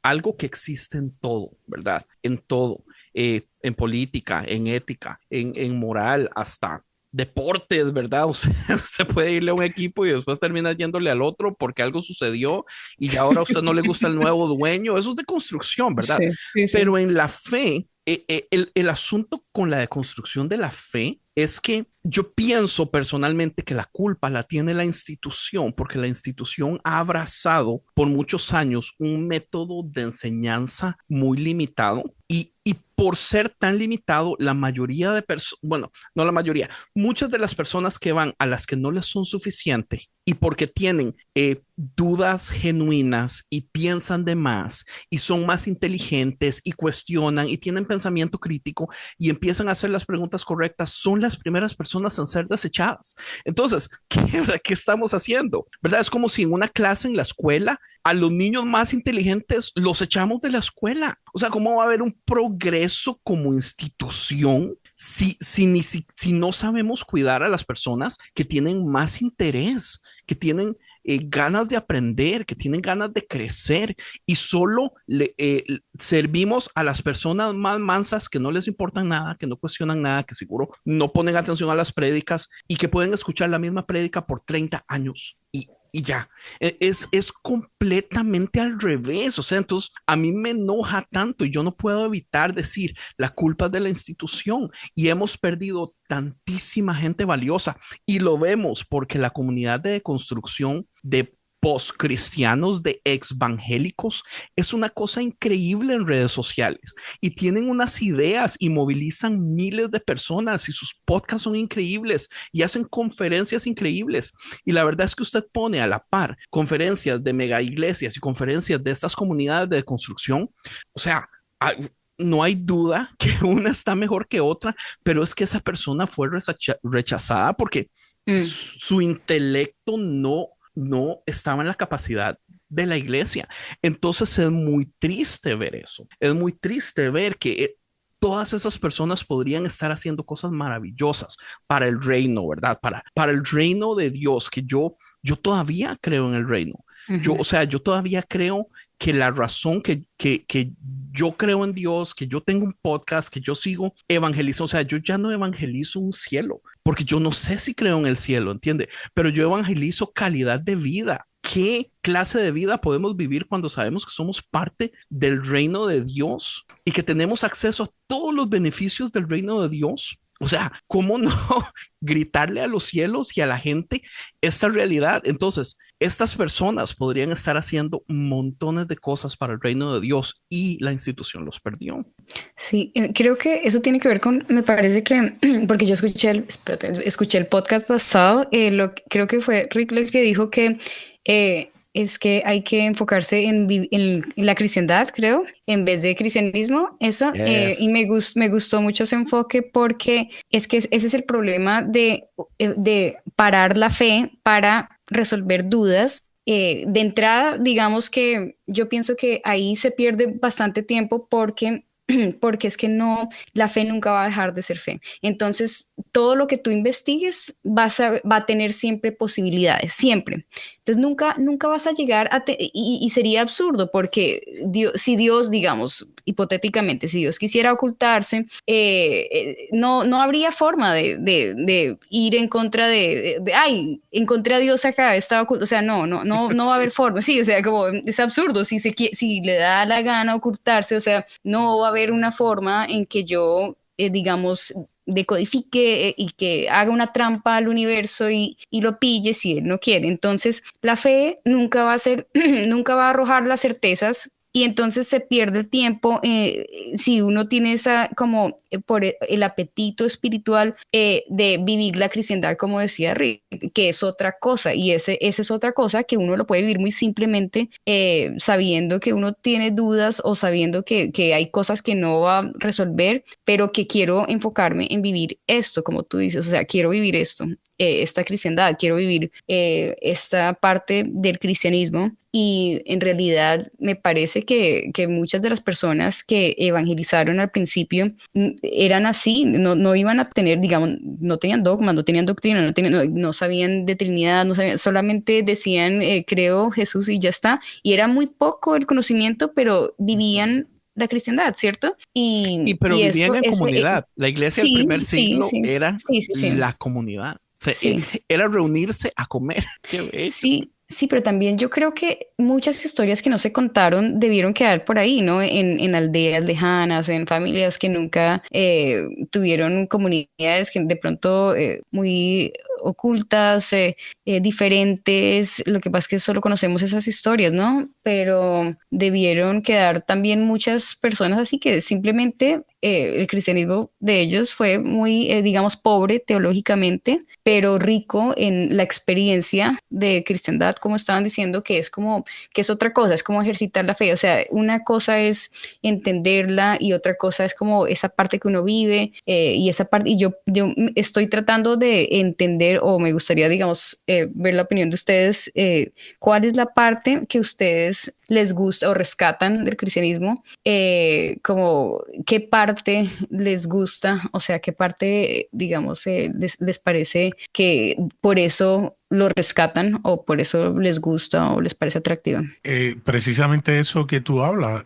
algo que existe en todo, ¿verdad? En todo. En política, en ética, en moral, hasta deportes, ¿verdad? O sea, usted puede irle a un equipo y después termina yéndole al otro porque algo sucedió y ya ahora a usted no le gusta el nuevo dueño. Eso es de construcción, ¿verdad? Sí. Pero en la fe, el asunto con la deconstrucción de la fe es que yo pienso personalmente que la culpa la tiene la institución, porque la institución ha abrazado por muchos años un método de enseñanza muy limitado y por ser tan limitado, la mayoría de personas, bueno, no la mayoría, muchas de las personas que van a las que no les son suficientes y porque tienen dudas genuinas y piensan de más y son más inteligentes y cuestionan y tienen pensamiento crítico y empiezan a hacer las preguntas correctas, son las primeras personas en ser desechadas. Entonces, ¿qué estamos haciendo? ¿Verdad? Es como si en una clase en la escuela a los niños más inteligentes los echamos de la escuela. O sea, ¿cómo va a haber un progreso como institución si no sabemos cuidar a las personas que tienen más interés, que tienen ganas de aprender, que tienen ganas de crecer y solo servimos a las personas más mansas que no les importan nada, que no cuestionan nada, que seguro no ponen atención a las prédicas y que pueden escuchar la misma prédica por 30 años y ya, es completamente al revés. O sea, entonces a mí me enoja tanto y yo no puedo evitar decir la culpa es de la institución y hemos perdido tantísima gente valiosa y lo vemos porque la comunidad de deconstrucción de postcristianos, de exvangélicos, es una cosa increíble en redes sociales y tienen unas ideas y movilizan miles de personas y sus podcasts son increíbles y hacen conferencias increíbles. Y la verdad es que usted pone a la par conferencias de mega iglesias y conferencias de estas comunidades de construcción, o sea, no hay duda que una está mejor que otra, pero es que esa persona fue rechazada porque su intelecto no estaba en la capacidad de la iglesia. Entonces es muy triste ver eso. Es muy triste ver que todas esas personas podrían estar haciendo cosas maravillosas para el reino, ¿verdad? Para el reino de Dios, que yo todavía creo en el reino. O sea, yo todavía creo que la razón que yo creo en Dios, que yo tengo un podcast, que yo sigo evangelizando, o sea, yo ya no evangelizo un cielo, porque yo no sé si creo en el cielo, ¿entiende? Pero yo evangelizo calidad de vida. ¿Qué clase de vida podemos vivir cuando sabemos que somos parte del reino de Dios y que tenemos acceso a todos los beneficios del reino de Dios? O sea, ¿cómo no gritarle a los cielos y a la gente esta realidad? Entonces, estas personas podrían estar haciendo montones de cosas para el reino de Dios y la institución los perdió. Sí, creo que eso tiene que ver con, me parece que, porque yo escuché el podcast pasado, creo que fue Rick el que dijo que es que hay que enfocarse en la cristiandad, creo, en vez de cristianismo, eso, Yes. y me gustó mucho ese enfoque porque es que ese es el problema de parar la fe para resolver dudas. De entrada, digamos que yo pienso que ahí se pierde bastante tiempo porque es que la fe nunca va a dejar de ser fe. Entonces, todo lo que tú investigues va a tener siempre posibilidades, siempre. Entonces, nunca vas a llegar y sería absurdo porque si Dios, digamos, hipotéticamente, si Dios quisiera ocultarse, no habría forma de ir en contra encontré a Dios acá, estaba oculto. O sea, no va a haber forma. Sí, o sea, como es absurdo. Si le da la gana ocultarse, o sea, no va a haber una forma en que yo, digamos, decodifique y que haga una trampa al universo y lo pille si él no quiere. Entonces, la fe nunca va a arrojar las certezas Y entonces se pierde el tiempo si uno tiene esa como por el apetito espiritual de vivir la cristiandad, como decía Rick, que es otra cosa, y esa es otra cosa que uno lo puede vivir muy simplemente sabiendo que uno tiene dudas o sabiendo que hay cosas que no va a resolver, pero que quiero enfocarme en vivir esto, como tú dices, o sea, quiero vivir esto, esta cristiandad, quiero vivir esta parte del cristianismo. Y en realidad me parece que muchas de las personas que evangelizaron al principio eran así, no iban a tener, digamos, no tenían dogma, no tenían doctrina, no sabían de Trinidad, no sabían, solamente decían, creo Jesús y ya está. Y era muy poco el conocimiento, pero vivían la cristiandad, ¿cierto? Pero Y vivían eso en es, comunidad. La iglesia del sí, primer sí, siglo sí, era sí, sí, sí. la comunidad. O sea, Sí. era reunirse a comer. Qué bello. Sí, sí, pero también yo creo que muchas historias que no se contaron debieron quedar por ahí, ¿no? En aldeas lejanas, en familias que nunca tuvieron comunidades que de pronto muy ocultas, diferentes. Lo que pasa es que solo conocemos esas historias, ¿no? Pero debieron quedar también muchas personas así que simplemente el cristianismo de ellos fue muy, digamos, pobre teológicamente, pero rico en la experiencia de cristiandad, como estaban diciendo, que es como, que es otra cosa, es como ejercitar la fe. O sea, una cosa es entenderla y otra cosa es como esa parte que uno vive y esa parte, y yo estoy tratando de entender, o me gustaría, digamos, ver la opinión de ustedes, cuál es la parte que ustedes les gusta o rescatan del cristianismo, como qué parte les gusta, o sea, qué parte, digamos, les parece que por eso lo rescatan o por eso les gusta o les parece atractiva. Precisamente eso que tú hablas,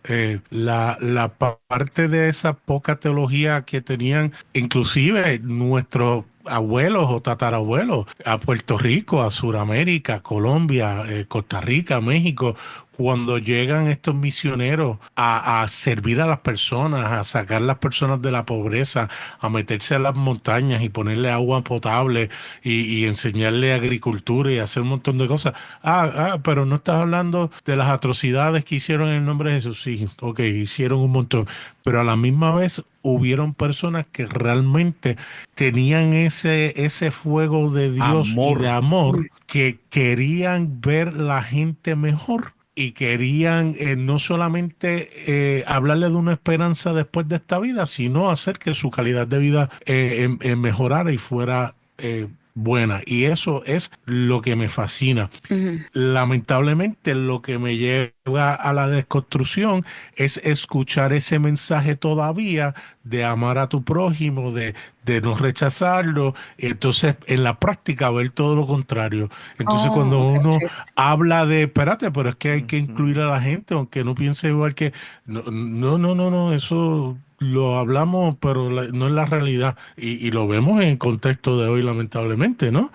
la parte de esa poca teología que tenían, inclusive nuestros abuelos o tatarabuelos, a Puerto Rico, a Sudamérica, Colombia, Costa Rica, México, cuando llegan estos misioneros a servir a las personas, a sacar a las personas de la pobreza, a meterse a las montañas y ponerle agua potable y enseñarle agricultura y hacer un montón de cosas. Pero no estás hablando de las atrocidades que hicieron en el nombre de Jesús. Sí, ok, hicieron un montón, pero a la misma vez hubieron personas que realmente tenían ese fuego de Dios Amor. y de amor, que querían ver la gente mejor y querían no solamente hablarle de una esperanza después de esta vida, sino hacer que su calidad de vida mejorara y fuera buena. Y eso es lo que me fascina. Lamentablemente, lo que me lleva a la desconstrucción es escuchar ese mensaje todavía de amar a tu prójimo, de no rechazarlo. Entonces, en la práctica, ver todo lo contrario. Entonces, cuando uno habla de, espérate, pero es que hay que incluir a la gente, aunque no piense igual que, no, eso lo hablamos, pero no es la realidad. Y lo vemos en el contexto de hoy, lamentablemente, ¿no?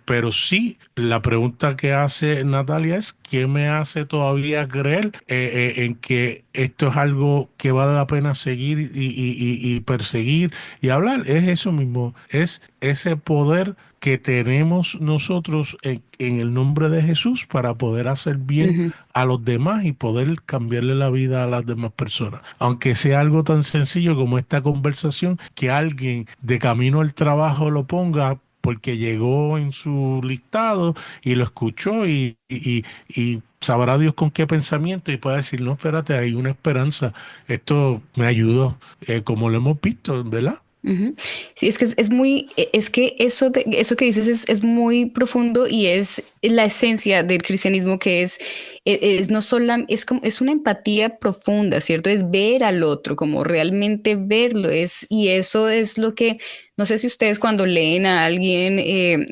Pero sí, la pregunta que hace Natalia es, ¿qué me hace todavía creer en que esto es algo que vale la pena seguir y perseguir y hablar? Es eso mismo, es ese poder que tenemos nosotros en el nombre de Jesús para poder hacer bien a los demás y poder cambiarle la vida a las demás personas. Aunque sea algo tan sencillo como esta conversación, que alguien de camino al trabajo lo ponga porque llegó en su listado y lo escuchó y sabrá Dios con qué pensamiento y puede decir, no, espérate, hay una esperanza. Esto me ayudó, como lo hemos visto, ¿verdad? Sí, es que es que eso que dices es muy profundo y es la esencia del cristianismo, que es no solo, es una empatía profunda, ¿cierto? Es ver al otro, como realmente verlo, y eso es lo que, no sé si ustedes cuando leen a alguien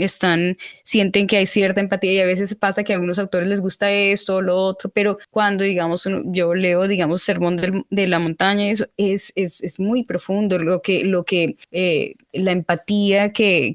sienten que hay cierta empatía, y a veces pasa que a algunos autores les gusta esto o lo otro, pero cuando, digamos, yo leo, digamos, Sermón de la Montaña, eso es muy profundo, la empatía que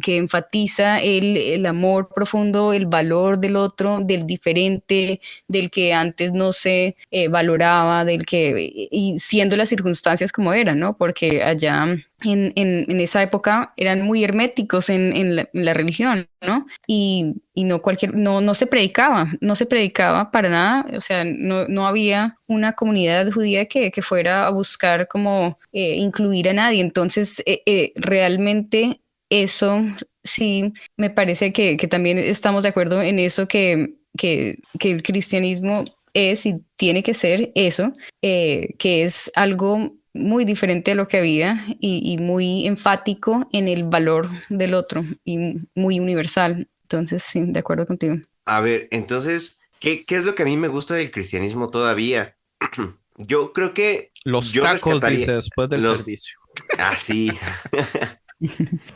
enfatiza el amor profundo entendiendo el valor del otro, del diferente, del que antes no se valoraba, y siendo las circunstancias como eran, ¿no? Porque allá en esa época eran muy herméticos en la religión, ¿no? Y no se predicaba para nada, o sea, no había una comunidad judía que fuera a buscar como incluir a nadie. Entonces, realmente eso sí me parece que también estamos de acuerdo en eso, que el cristianismo es y tiene que ser eso, que es algo muy diferente a lo que había y muy enfático en el valor del otro y muy universal. Entonces, sí, de acuerdo contigo. A ver, entonces, ¿qué es lo que a mí me gusta del cristianismo todavía? Yo creo que Los yo tacos, rescataría dice, después del los... servicio. Ah, sí.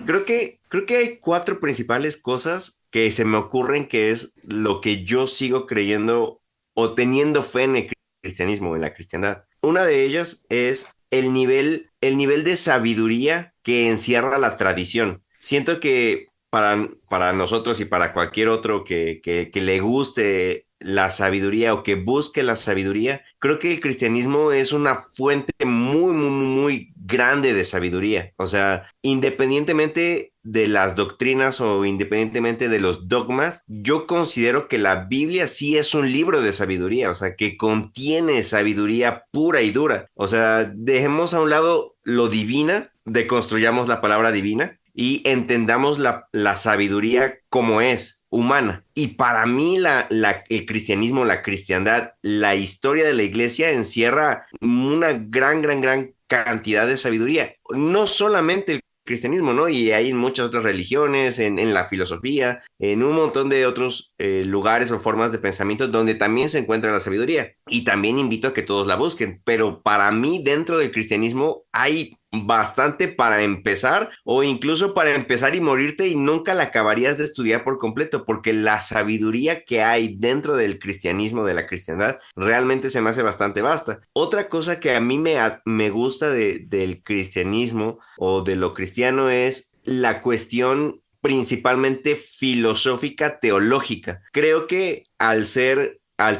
Creo que hay cuatro principales cosas que se me ocurren que es lo que yo sigo creyendo o teniendo fe en el cristianismo, en la cristiandad. Una de ellas es el nivel de sabiduría que encierra la tradición. Siento que para nosotros y para cualquier otro que le guste la sabiduría o que busque la sabiduría, creo que el cristianismo es una fuente muy, muy, muy grande de sabiduría. O sea, independientemente de las doctrinas o independientemente de los dogmas, yo considero que la Biblia sí es un libro de sabiduría, o sea, que contiene sabiduría pura y dura. O sea, dejemos a un lado lo divina, deconstruyamos la palabra divina y entendamos la sabiduría como es, humana. Y para mí el cristianismo, la cristiandad, la historia de la iglesia encierra una gran, gran, gran cantidad de sabiduría. No solamente el cristianismo, ¿no? Y hay en muchas otras religiones, en la filosofía, en un montón de otros lugares o formas de pensamiento donde también se encuentra la sabiduría. Y también invito a que todos la busquen. Pero para mí, dentro del cristianismo, hay bastante para empezar o incluso para empezar y morirte y nunca la acabarías de estudiar por completo porque la sabiduría que hay dentro del cristianismo, de la cristiandad, realmente se me hace bastante vasta. Otra cosa que a mí me gusta del cristianismo o de lo cristiano es la cuestión principalmente filosófica, teológica. Creo que al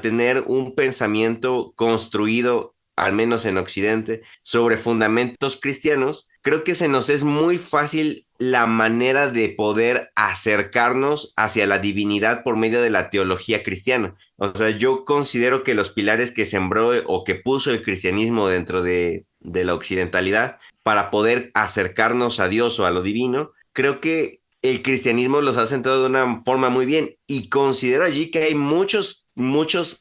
tener un pensamiento construido al menos en Occidente, sobre fundamentos cristianos, creo que se nos es muy fácil la manera de poder acercarnos hacia la divinidad por medio de la teología cristiana. O sea, yo considero que los pilares que sembró o que puso el cristianismo dentro de la occidentalidad para poder acercarnos a Dios o a lo divino, creo que el cristianismo los ha sentado de una forma muy bien y considero allí que hay muchos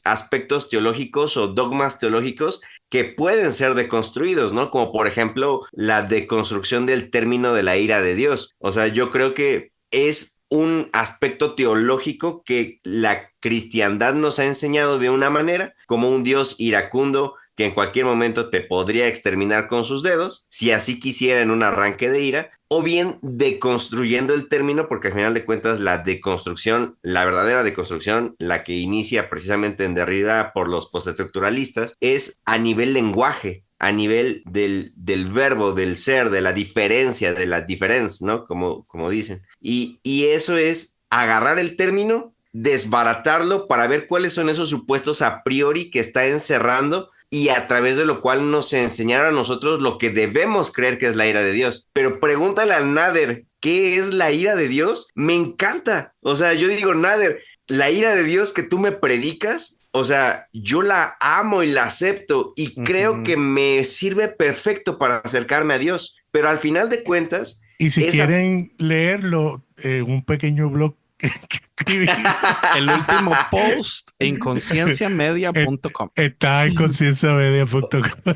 aspectos teológicos o dogmas teológicos que pueden ser deconstruidos, ¿no? Como por ejemplo la deconstrucción del término de la ira de Dios. O sea, yo creo que es un aspecto teológico que la cristiandad nos ha enseñado de una manera, como un Dios iracundo que en cualquier momento te podría exterminar con sus dedos, si así quisiera en un arranque de ira, o bien deconstruyendo el término, porque al final de cuentas la deconstrucción, la verdadera deconstrucción, la que inicia precisamente en Derrida por los postestructuralistas, es a nivel lenguaje, a nivel del verbo, del ser, de la diferencia, de la difference, ¿no? Como dicen. Y eso es agarrar el término, desbaratarlo para ver cuáles son esos supuestos a priori que está encerrando y a través de lo cual nos enseñaron a nosotros lo que debemos creer que es la ira de Dios. Pero pregúntale al Nader, ¿qué es la ira de Dios? Me encanta. O sea, yo digo, Nader, la ira de Dios que tú me predicas, o sea, yo la amo y la acepto y creo que me sirve perfecto para acercarme a Dios. Pero al final de cuentas... Y si quieren leerlo, un pequeño blog que escribí. El último post en concienciamedia.com. Está en concienciamedia.com.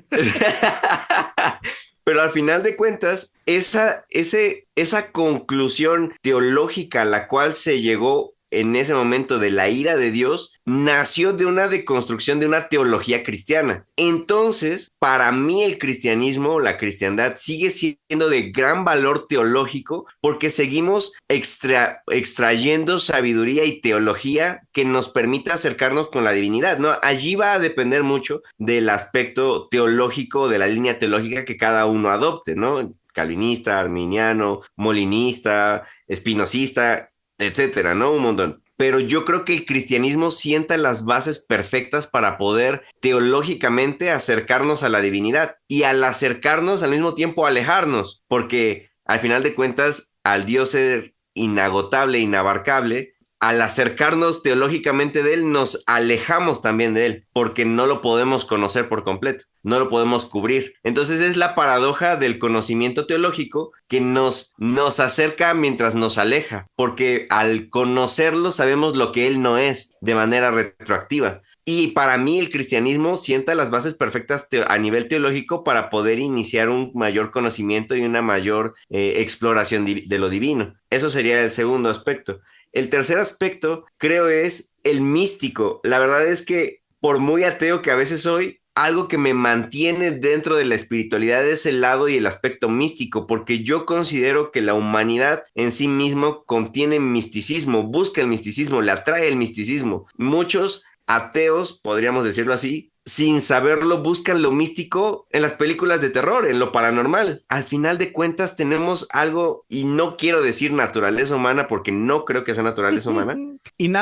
Pero al final de cuentas, esa conclusión teológica a la cual se llegó en ese momento de la ira de Dios, nació de una deconstrucción de una teología cristiana. Entonces, para mí el cristianismo, la cristiandad, sigue siendo de gran valor teológico porque seguimos extrayendo sabiduría y teología que nos permita acercarnos con la divinidad, ¿no? Allí va a depender mucho del aspecto teológico, de la línea teológica que cada uno adopte, ¿no? Calvinista, arminiano, molinista, espinosista, etcétera, ¿no? Un montón. pero yo creo que el cristianismo sienta las bases perfectas para poder teológicamente acercarnos a la divinidad y al acercarnos al mismo tiempo alejarnos, porque al final de cuentas al Dios ser inagotable, inabarcable, al acercarnos teológicamente de él, nos alejamos también de él, porque no lo podemos conocer por completo, no lo podemos cubrir. Entonces es la paradoja del conocimiento teológico que nos acerca mientras nos aleja, porque al conocerlo sabemos lo que él no es de manera retroactiva. Y para mí el cristianismo sienta las bases perfectas a nivel teológico para poder iniciar un mayor conocimiento y una mayor exploración de lo divino. Eso sería el segundo aspecto. El tercer aspecto, creo, es el místico. La verdad es que, por muy ateo que a veces soy, algo que me mantiene dentro de la espiritualidad es el lado y el aspecto místico, porque yo considero que la humanidad en sí mismo contiene misticismo, busca el misticismo, le atrae el misticismo. Muchos ateos, podríamos decirlo así, sin saberlo, buscan lo místico en las películas de terror, en lo paranormal. Al final de cuentas tenemos algo, y no quiero decir naturaleza humana porque no creo que sea naturaleza humana,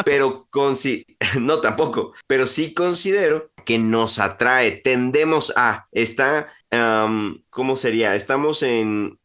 pero no tampoco, pero sí considero que nos atrae, tendemos a, ¿cómo sería? Estamos en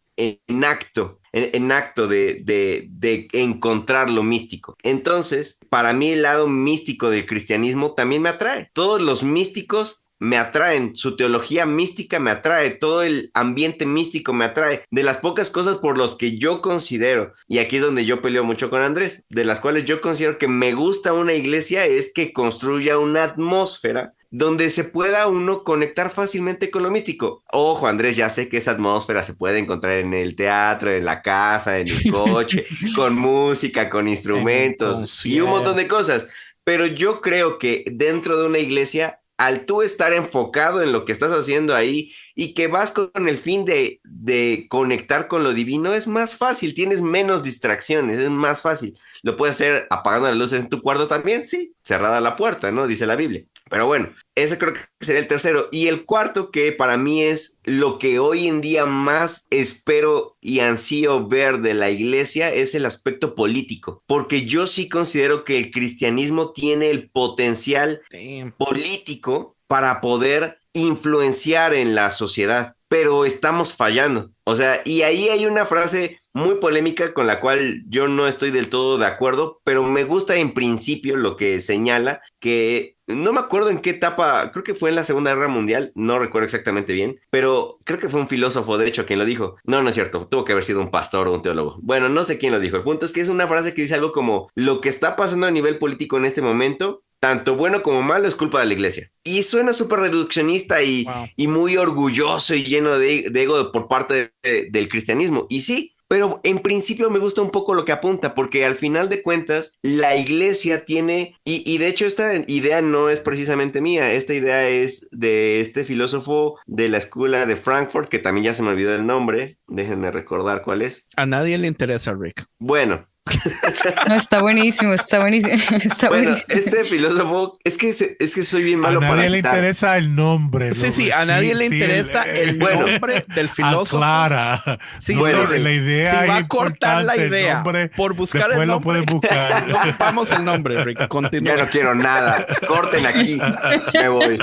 acto de encontrar lo místico. Entonces, para mí el lado místico del cristianismo también me atrae. Todos los místicos me atraen, su teología mística me atrae, todo el ambiente místico me atrae. De las pocas cosas por las que yo considero, y aquí es donde yo peleo mucho con Andrés, de las cuales yo considero que me gusta una iglesia es que construya una atmósfera donde se pueda uno conectar fácilmente con lo místico. Ojo, Andrés, ya sé que esa atmósfera se puede encontrar en el teatro, en la casa, en el coche, con música, con instrumentos y un montón de cosas. Pero yo creo que dentro de una iglesia, al tú estar enfocado en lo que estás haciendo ahí y que vas con el fin de conectar con lo divino, es más fácil, tienes menos distracciones, es más fácil. Lo puedes hacer apagando las luces en tu cuarto también, sí, cerrada la puerta, ¿no? Dice la Biblia. Pero bueno, ese creo que sería el tercero. Y el cuarto, que para mí es lo que hoy en día más espero y ansío ver de la iglesia, es el aspecto político. Porque yo sí considero que el cristianismo tiene el potencial político para poder influenciar en la sociedad, pero estamos fallando. O sea, y ahí hay una frase muy polémica con la cual yo no estoy del todo de acuerdo, pero me gusta en principio lo que señala, que no me acuerdo en qué etapa, creo que fue en la Segunda Guerra Mundial, no recuerdo exactamente bien, pero creo que fue un filósofo, de hecho, quien lo dijo. No es cierto, tuvo que haber sido un pastor o un teólogo. Bueno, no sé quién lo dijo. El punto es que es una frase que dice algo como: lo que está pasando a nivel político en este momento, tanto bueno como malo, es culpa de la iglesia. Y suena súper reduccionista y muy orgulloso y lleno de ego por parte del cristianismo. Y sí, pero en principio me gusta un poco lo que apunta, porque al final de cuentas la iglesia tiene, y de hecho esta idea no es precisamente mía, esta idea es de este filósofo de la escuela de Frankfurt, que también ya se me olvidó el nombre, déjenme recordar cuál es. A nadie le interesa, Rick. Bueno. No, está buenísimo, está buenísimo. Bueno, este filósofo, es que soy bien malo para citar. A nadie le interesa el nombre. Sí, a nadie le interesa el nombre del filósofo. Clara. Sí, bueno, la idea si va a cortar la idea nombre, por buscar el nombre, lo puedes buscar. No ocupamos el nombre, Rick. Continúa. Ya no quiero nada. Corten aquí. Me voy.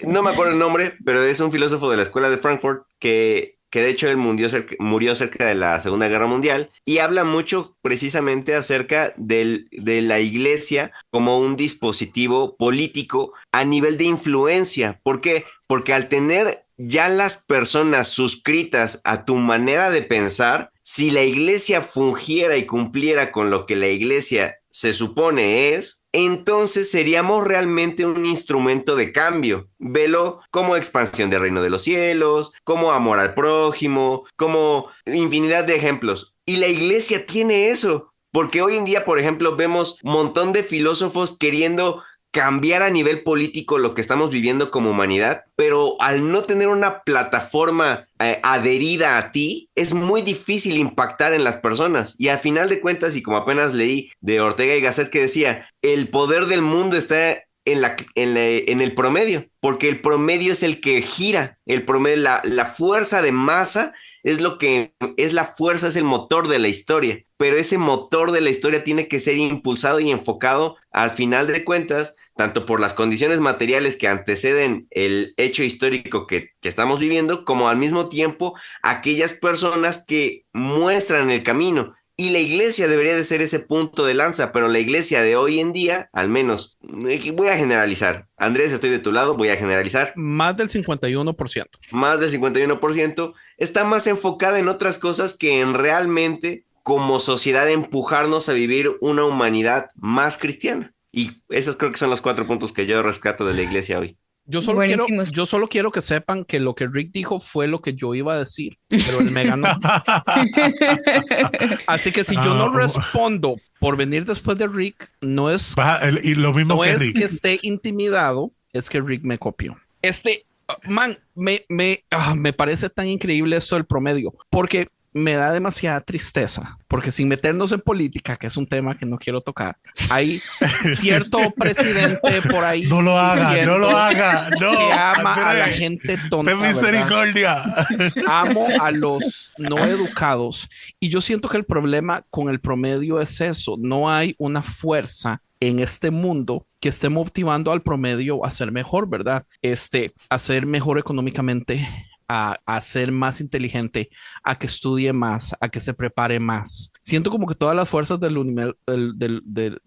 No me acuerdo el nombre, pero es un filósofo de la escuela de Frankfurt que de hecho él murió cerca de la Segunda Guerra Mundial, y habla mucho precisamente acerca de la iglesia como un dispositivo político a nivel de influencia. ¿Por qué? Porque al tener ya las personas suscritas a tu manera de pensar, si la iglesia fungiera y cumpliera con lo que la iglesia se supone es, entonces seríamos realmente un instrumento de cambio. Velo como expansión del reino de los cielos, como amor al prójimo, como infinidad de ejemplos. Y la iglesia tiene eso, porque hoy en día, por ejemplo, vemos un montón de filósofos queriendo cambiar a nivel político lo que estamos viviendo como humanidad, pero al no tener una plataforma adherida a ti, es muy difícil impactar en las personas. Y al final de cuentas, y como apenas leí de Ortega y Gasset, que decía, el poder del mundo está en el promedio, porque el promedio es el que gira, el promedio, la fuerza de masa es lo que es la fuerza, es el motor de la historia, pero ese motor de la historia tiene que ser impulsado y enfocado al final de cuentas, tanto por las condiciones materiales que anteceden el hecho histórico que estamos viviendo, como al mismo tiempo aquellas personas que muestran el camino. Y la iglesia debería de ser ese punto de lanza, pero la iglesia de hoy en día, al menos, voy a generalizar. Andrés, estoy de tu lado, voy a generalizar. Más del 51%. Más del 51% está más enfocada en otras cosas que en realmente, como sociedad, empujarnos a vivir una humanidad más cristiana. Y esos creo que son los 4 puntos que yo rescato de la iglesia hoy. Yo solo quiero que sepan que lo que Rick dijo fue lo que yo iba a decir, pero él me ganó. Así que si yo no respondo por venir después de Rick, no es, y lo mismo no que es Rick. que esté intimidado, es que Rick me copió. Me parece tan increíble esto del promedio, porque me da demasiada tristeza, porque sin meternos en política, que es un tema que no quiero tocar, hay cierto presidente por ahí. No lo haga, no lo haga. No, que ama Andrés, a la gente tonta. ten misericordia. Amo a los no educados. Y yo siento que el problema con el promedio es eso. No hay una fuerza en este mundo que esté motivando al promedio a ser mejor, ¿verdad? A ser mejor económicamente, a ser más inteligente, a que estudie más, a que se prepare más. Siento como que todas las fuerzas de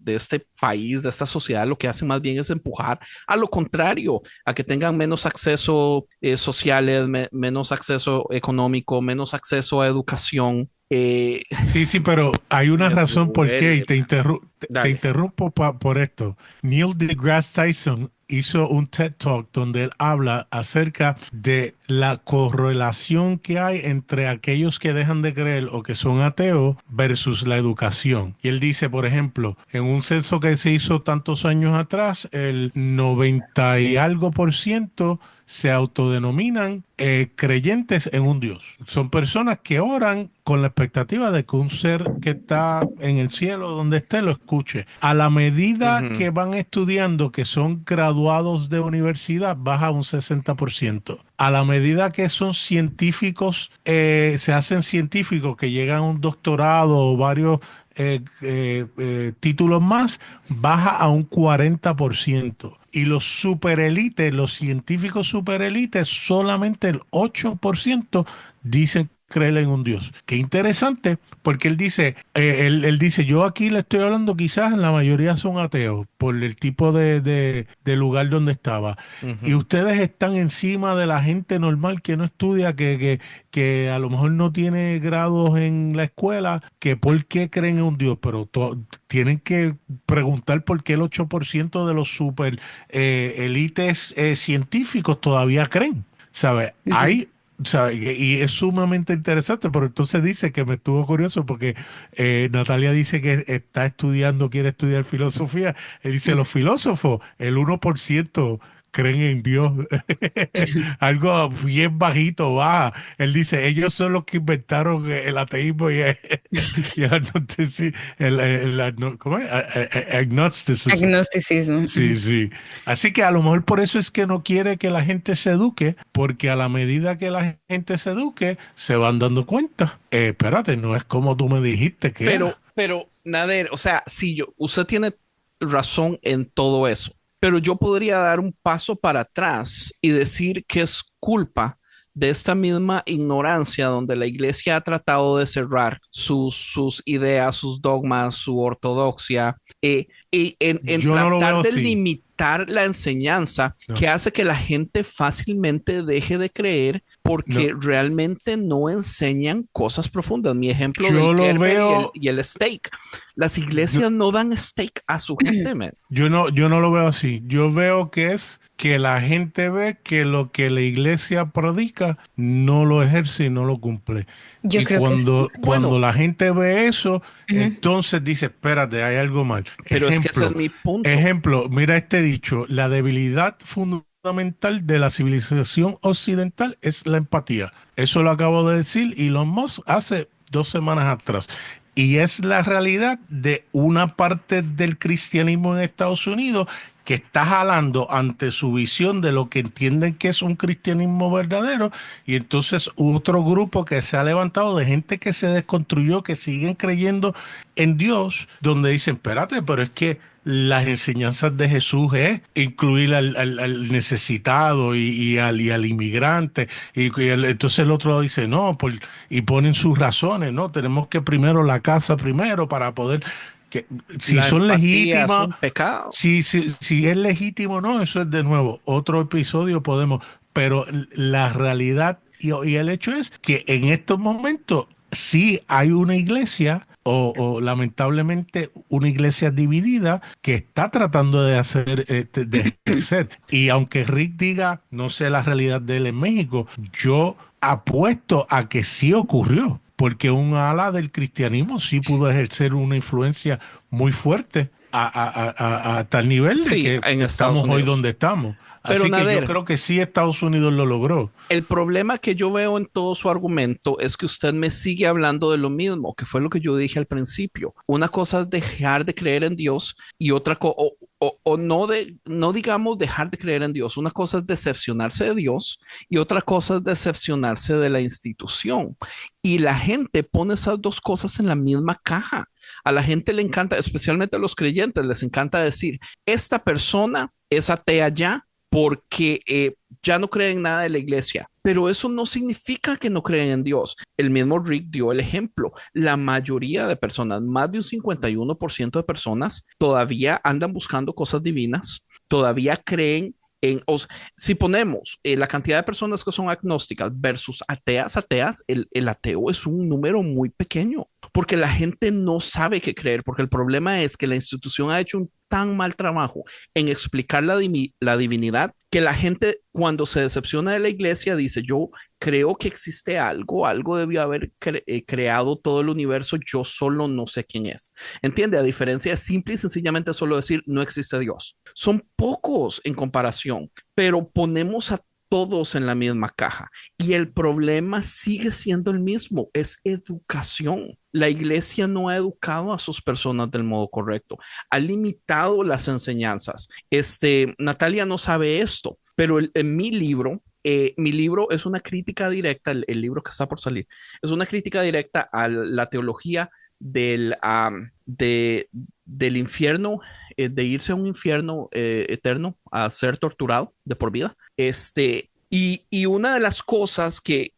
este país, de esta sociedad, lo que hacen más bien es empujar a lo contrario, a que tengan menos acceso sociales, menos acceso económico, menos acceso a educación. Sí, pero hay una razón por qué, y te interrumpo por esto. Neil deGrasse Tyson hizo un TED Talk donde él habla acerca de la correlación que hay entre aquellos que dejan de creer o que son ateos versus la educación. Y él dice, por ejemplo, en un censo que se hizo tantos años atrás, el 90 y algo % se autodenominan creyentes en un Dios. Son personas que oran con la expectativa de que un ser que está en el cielo, donde esté, lo escuche. A la medida que van estudiando, que son graduados de universidad, baja un 60%. A la medida que son científicos, se hacen científicos que llegan a un doctorado o varios títulos más, baja a un 40%. Y los superelites, los científicos superelites, solamente el 8% dicen creer en un Dios. Qué interesante, porque él dice, yo aquí le estoy hablando, quizás la mayoría son ateos por el tipo de lugar donde estaba. Y ustedes están encima de la gente normal que no estudia, que a lo mejor no tiene grados en la escuela, que por qué creen en un Dios, pero tienen que preguntar por qué el 8% de los super élites científicos todavía creen, ¿sabes? Hay... O sea, y es sumamente interesante, pero entonces dice que me estuvo curioso porque Natalia dice que quiere estudiar filosofía. Él dice, los filósofos, el 1% creen en Dios. Algo bien bajito, baja. Él dice, ellos son los que inventaron el ateísmo y el agnosticismo. Agnosticismo. Sí. Así que a lo mejor por eso es que no quiere que la gente se eduque, porque a la medida que la gente se eduque, se van dando cuenta. Espérate, no es como tú me dijiste que Pero, Nader, o sea, usted tiene razón en todo eso. Pero yo podría dar un paso para atrás y decir que es culpa de esta misma ignorancia donde la iglesia ha tratado de cerrar sus ideas, sus dogmas, su ortodoxia, y en tratar de limitar la enseñanza que hace que la gente fácilmente deje de creer porque realmente no enseñan cosas profundas. Mi ejemplo del Kerber y el steak. Las iglesias no dan steak a su gente, man. Yo no lo veo así. Yo veo que es que la gente ve que lo que la iglesia predica no lo ejerce y no lo cumple. Yo creo que cuando la gente ve eso, entonces dice, espérate, hay algo mal. Pero es que ese es mi punto. Ejemplo, mira este dicho, la debilidad fundamental de la civilización occidental es la empatía. Eso lo acabo de decir Elon Musk hace 2 semanas atrás. Y es la realidad de una parte del cristianismo en Estados Unidos que está jalando ante su visión de lo que entienden que es un cristianismo verdadero, y entonces otro grupo que se ha levantado de gente que se desconstruyó, que siguen creyendo en Dios, donde dicen, espérate, pero es que las enseñanzas de Jesús es incluir al necesitado y al inmigrante. Entonces el otro dice, no, y ponen sus razones, ¿no? Tenemos que primero la casa primero para poder... Que, si La son empatía es legítimas, un pecado. si es legítimo o no, eso es de nuevo otro episodio, podemos... Pero la realidad y el hecho es que en estos momentos sí hay una iglesia o lamentablemente una iglesia dividida que está tratando de hacer, de ejercer. Y aunque Rick diga, no sé la realidad de él en México, yo apuesto a que sí ocurrió, porque un ala del cristianismo sí pudo ejercer una influencia muy fuerte a tal nivel de Sí, que en Estados estamos hoy Unidos. donde estamos. Pero Así que Nader, yo creo que sí Estados Unidos lo logró. el problema que yo veo en todo su argumento es que usted me sigue hablando de lo mismo, que fue lo que yo dije al principio. Una cosa es dejar de creer en Dios y otra cosa, o no digamos dejar de creer en Dios. Una cosa es decepcionarse de Dios y otra cosa es decepcionarse de la institución. Y la gente pone esas dos cosas en la misma caja. A la gente le encanta, especialmente a los creyentes, les encanta decir, esta persona es atea ya porque ya no creen en nada de la iglesia. Pero eso no significa que no creen en Dios. El mismo Rick dio el ejemplo. La mayoría de personas, más de un 51% de personas, todavía andan buscando cosas divinas, todavía creen si ponemos la cantidad de personas que son agnósticas versus ateas, el ateo es un número muy pequeño, porque la gente no sabe qué creer, porque el problema es que la institución ha hecho un tan mal trabajo en explicar la divinidad que la gente cuando se decepciona de la iglesia dice, yo creo que existe algo debió haber creado todo el universo, yo solo no sé quién es. ¿Entiende? A diferencia de simple y sencillamente solo decir, no existe Dios. Son pocos en comparación, pero ponemos a todos en la misma caja y el problema sigue siendo el mismo, es educación. La iglesia no ha educado a sus personas del modo correcto, ha limitado las enseñanzas. Natalia no sabe esto, pero en mi libro es una crítica directa, el libro que está por salir, es una crítica directa a la teología del infierno, de irse a un infierno eterno, a ser torturado de por vida. Y una de las cosas que,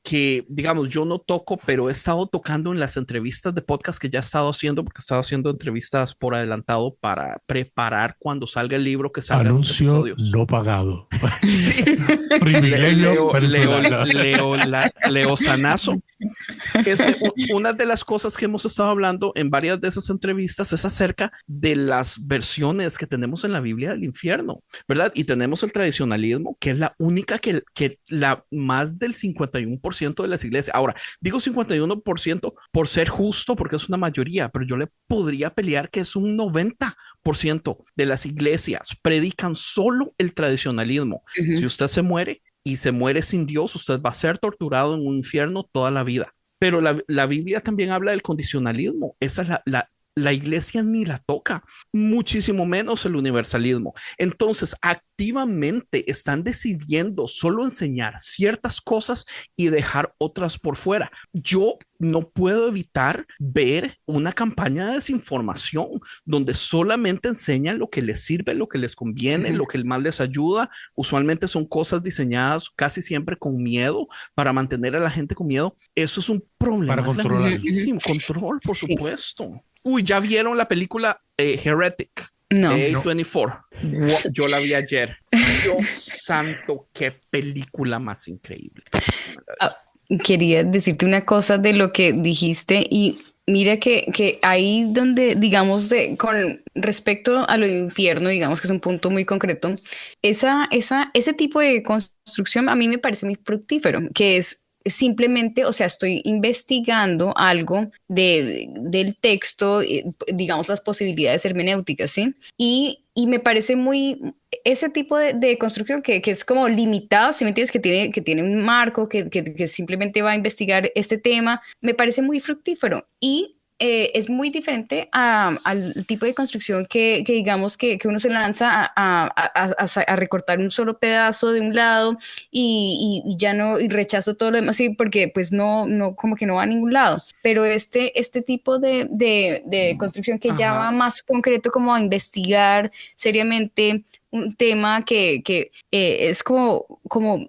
digamos, yo no toco, pero he estado tocando en las entrevistas de podcast que ya he estado haciendo, porque he estado haciendo entrevistas por adelantado para preparar cuando salga el libro que salga. Anuncio no pagado. Privilegio personal. Leo Sanazo. Una de las cosas que hemos estado hablando en varias de esas entrevistas es acerca de las versiones que tenemos en la Biblia del infierno, ¿verdad? Y tenemos el tradicionalismo, que es la única que más del 51% de las iglesias. Ahora, digo 51% por ser justo, porque es una mayoría, pero yo le podría pelear que es un 90% de las iglesias predican solo el tradicionalismo. Si usted se muere y se muere sin Dios, usted va a ser torturado en un infierno toda la vida. Pero la Biblia también habla del condicionalismo. Esa es la iglesia ni la toca, muchísimo menos el universalismo. Entonces, activamente están decidiendo solo enseñar ciertas cosas y dejar otras por fuera. Yo no puedo evitar ver una campaña de desinformación donde solamente enseñan lo que les sirve, lo que les conviene, lo que más les ayuda. Usualmente son cosas diseñadas casi siempre con miedo para mantener a la gente con miedo. Eso es un problema. Para controlar. Control, por supuesto. Uy, ¿ya vieron la película Heretic? No. A24. Yo la vi ayer. Dios santo, qué película más increíble. Quería decirte una cosa de lo que dijiste y mira que ahí donde, digamos, con respecto a lo infierno, digamos que es un punto muy concreto, ese tipo de construcción a mí me parece muy fructífero, que es simplemente, o sea, estoy investigando algo del texto, digamos, las posibilidades hermenéuticas, ¿sí? Y me parece muy, ese tipo de construcción que es como limitado, si me entiendes, que tiene un marco, que simplemente va a investigar este tema, me parece muy fructífero. Y es muy diferente al tipo de construcción que digamos que uno se lanza a recortar un solo pedazo de un lado y ya no, y rechazo todo lo demás, sí, porque pues no, como que no va a ningún lado. Pero este tipo de construcción que ya va más concreto, como a investigar seriamente un tema que es como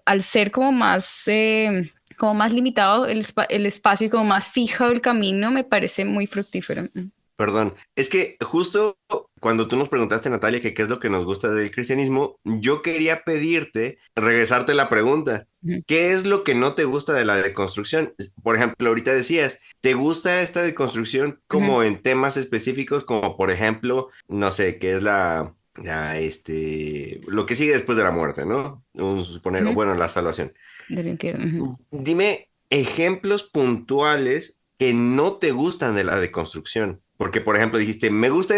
al ser como más limitado el espacio y como más fijado el camino, me parece muy fructífero. Perdón, es que justo cuando tú nos preguntaste, Natalia, que qué es lo que nos gusta del cristianismo, yo quería pedirte, regresarte la pregunta. ¿Qué es lo que no te gusta de la deconstrucción? Por ejemplo, ahorita decías, ¿te gusta esta deconstrucción como en temas específicos, como por ejemplo, no sé, qué es lo que sigue después de la muerte, ¿no? Suponer, o bueno, la salvación. Del infierno. Dime ejemplos puntuales que no te gustan de la deconstrucción. Porque, por ejemplo, dijiste, me gusta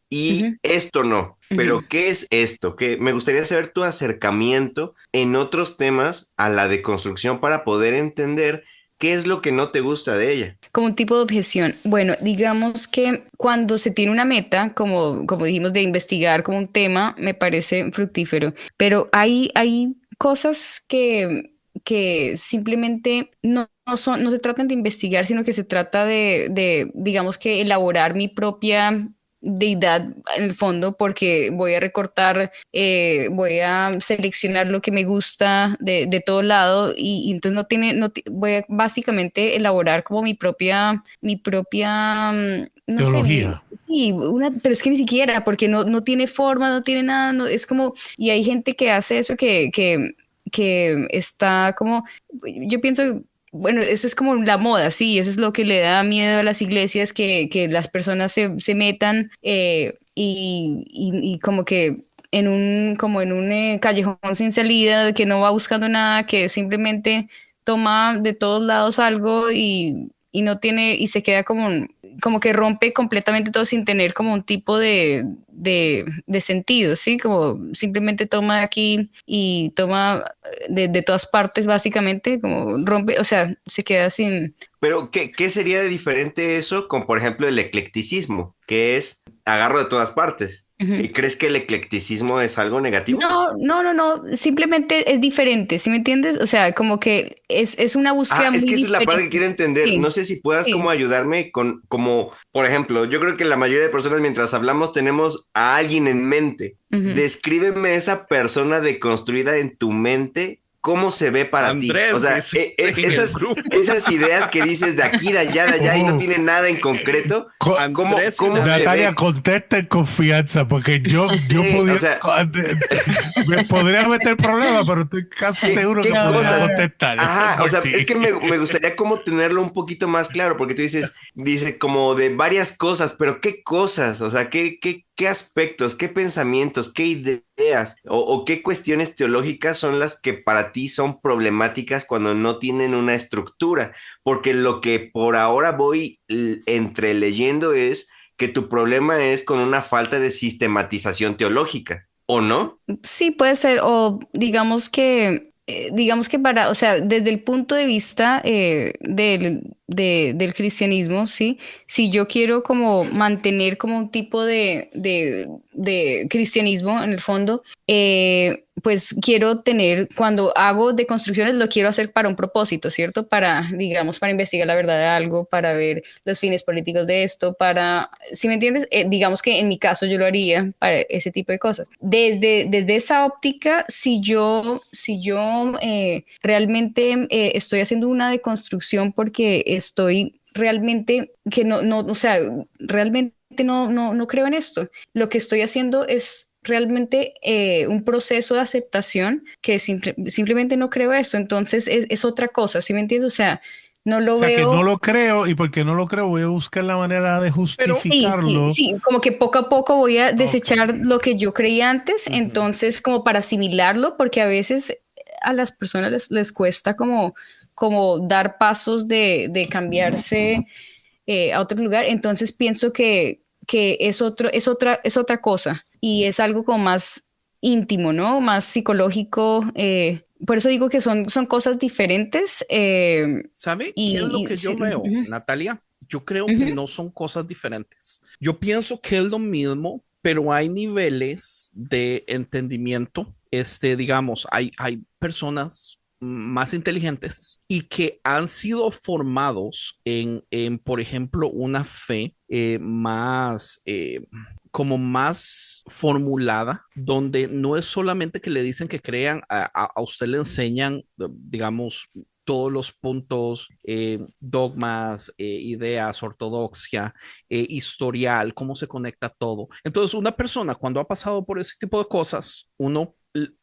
y esto no. Pero, ¿qué es esto? Me gustaría saber tu acercamiento en otros temas a la deconstrucción para poder entender qué es lo que no te gusta de ella. Como un tipo de objeción. Bueno, digamos que cuando se tiene una meta, como dijimos, de investigar como un tema, me parece fructífero. Pero hay cosas que simplemente no se tratan de investigar, sino que se trata de digamos que elaborar mi propia deidad en el fondo, porque voy a recortar, voy a seleccionar lo que me gusta de todo lado y entonces voy a básicamente elaborar como mi propia no teología. sé, sí, pero es que ni siquiera, porque no tiene forma, no tiene nada, es como, y hay gente que hace eso que está como, yo pienso, bueno, eso es como la moda, sí, eso es lo que le da miedo a las iglesias, que las personas se metan y como que en un callejón sin salida, que no va buscando nada, que simplemente toma de todos lados algo y no tiene, y se queda como que rompe completamente todo sin tener como un tipo de sentido, ¿sí? Como simplemente toma de aquí y toma de todas partes, básicamente, como rompe, o sea, se queda sin... Pero, ¿qué sería de diferente eso con, por ejemplo, el eclecticismo, que es agarro de todas partes? ¿Y crees que el eclecticismo es algo negativo? No, simplemente es diferente, ¿sí me entiendes? O sea, como que es una búsqueda muy es que esa es la parte que diferente. quiero entender. Sí, No sé si puedas como ayudarme como, por ejemplo, yo creo que la mayoría de personas mientras hablamos tenemos a alguien en mente. Descríbeme esa persona deconstruida en tu mente. ¿Cómo se ve para Andrés, ti? O sea, esas ideas que dices de aquí, de allá y no tiene nada en concreto. ¿Cómo Natalia, se ve? contesta en confianza, porque yo podría, o sea, me podría meter problemas, pero estoy casi seguro que podría contestar. Ajá, o sea, ti. es que me gustaría como tenerlo un poquito más claro, porque tú dice como de varias cosas, pero ¿qué cosas? O sea, ¿qué aspectos, qué pensamientos, qué ideas o qué cuestiones teológicas son las que para ti son problemáticas cuando no tienen una estructura? Porque lo que por ahora voy entreleyendo es que tu problema es con una falta de sistematización teológica, ¿o no? Sí, puede ser, o digamos que o sea, desde el punto de vista del cristianismo, sí, si yo quiero como mantener como un tipo de cristianismo en el fondo, pues quiero tener, cuando hago deconstrucciones, lo quiero hacer para un propósito, ¿cierto? Digamos, para investigar la verdad de algo, para ver los fines políticos de esto, ¿sí me entiendes? Digamos que en mi caso yo lo haría para ese tipo de cosas. Desde esa óptica, si yo realmente estoy haciendo una deconstrucción porque estoy realmente, o sea, realmente no creo en esto. Lo que estoy haciendo es realmente un proceso de aceptación que simplemente no creo esto, entonces es otra cosa, ¿sí me entiendes? O sea, no lo Que veo. no lo creo, y porque no lo creo, voy a buscar la manera de justificarlo. Sí, como que poco a poco voy a desechar lo que yo creía antes, entonces como para asimilarlo, porque a veces a las personas les cuesta como dar pasos de cambiarse a otro lugar, entonces pienso que es otra cosa y es algo como más íntimo, ¿no? Más psicológico. Por eso digo que son cosas diferentes. ¿Sabe qué es lo que yo veo, Natalia? Yo creo que no son cosas diferentes. Yo pienso que es lo mismo, pero hay niveles de entendimiento. Digamos, hay personas más inteligentes y que han sido formados por ejemplo, una fe como más formulada, donde no es solamente que le dicen que crean, a usted le enseñan, digamos, todos los puntos, dogmas, ideas, ortodoxia, historial, cómo se conecta todo. Entonces, una persona cuando ha pasado por ese tipo de cosas, uno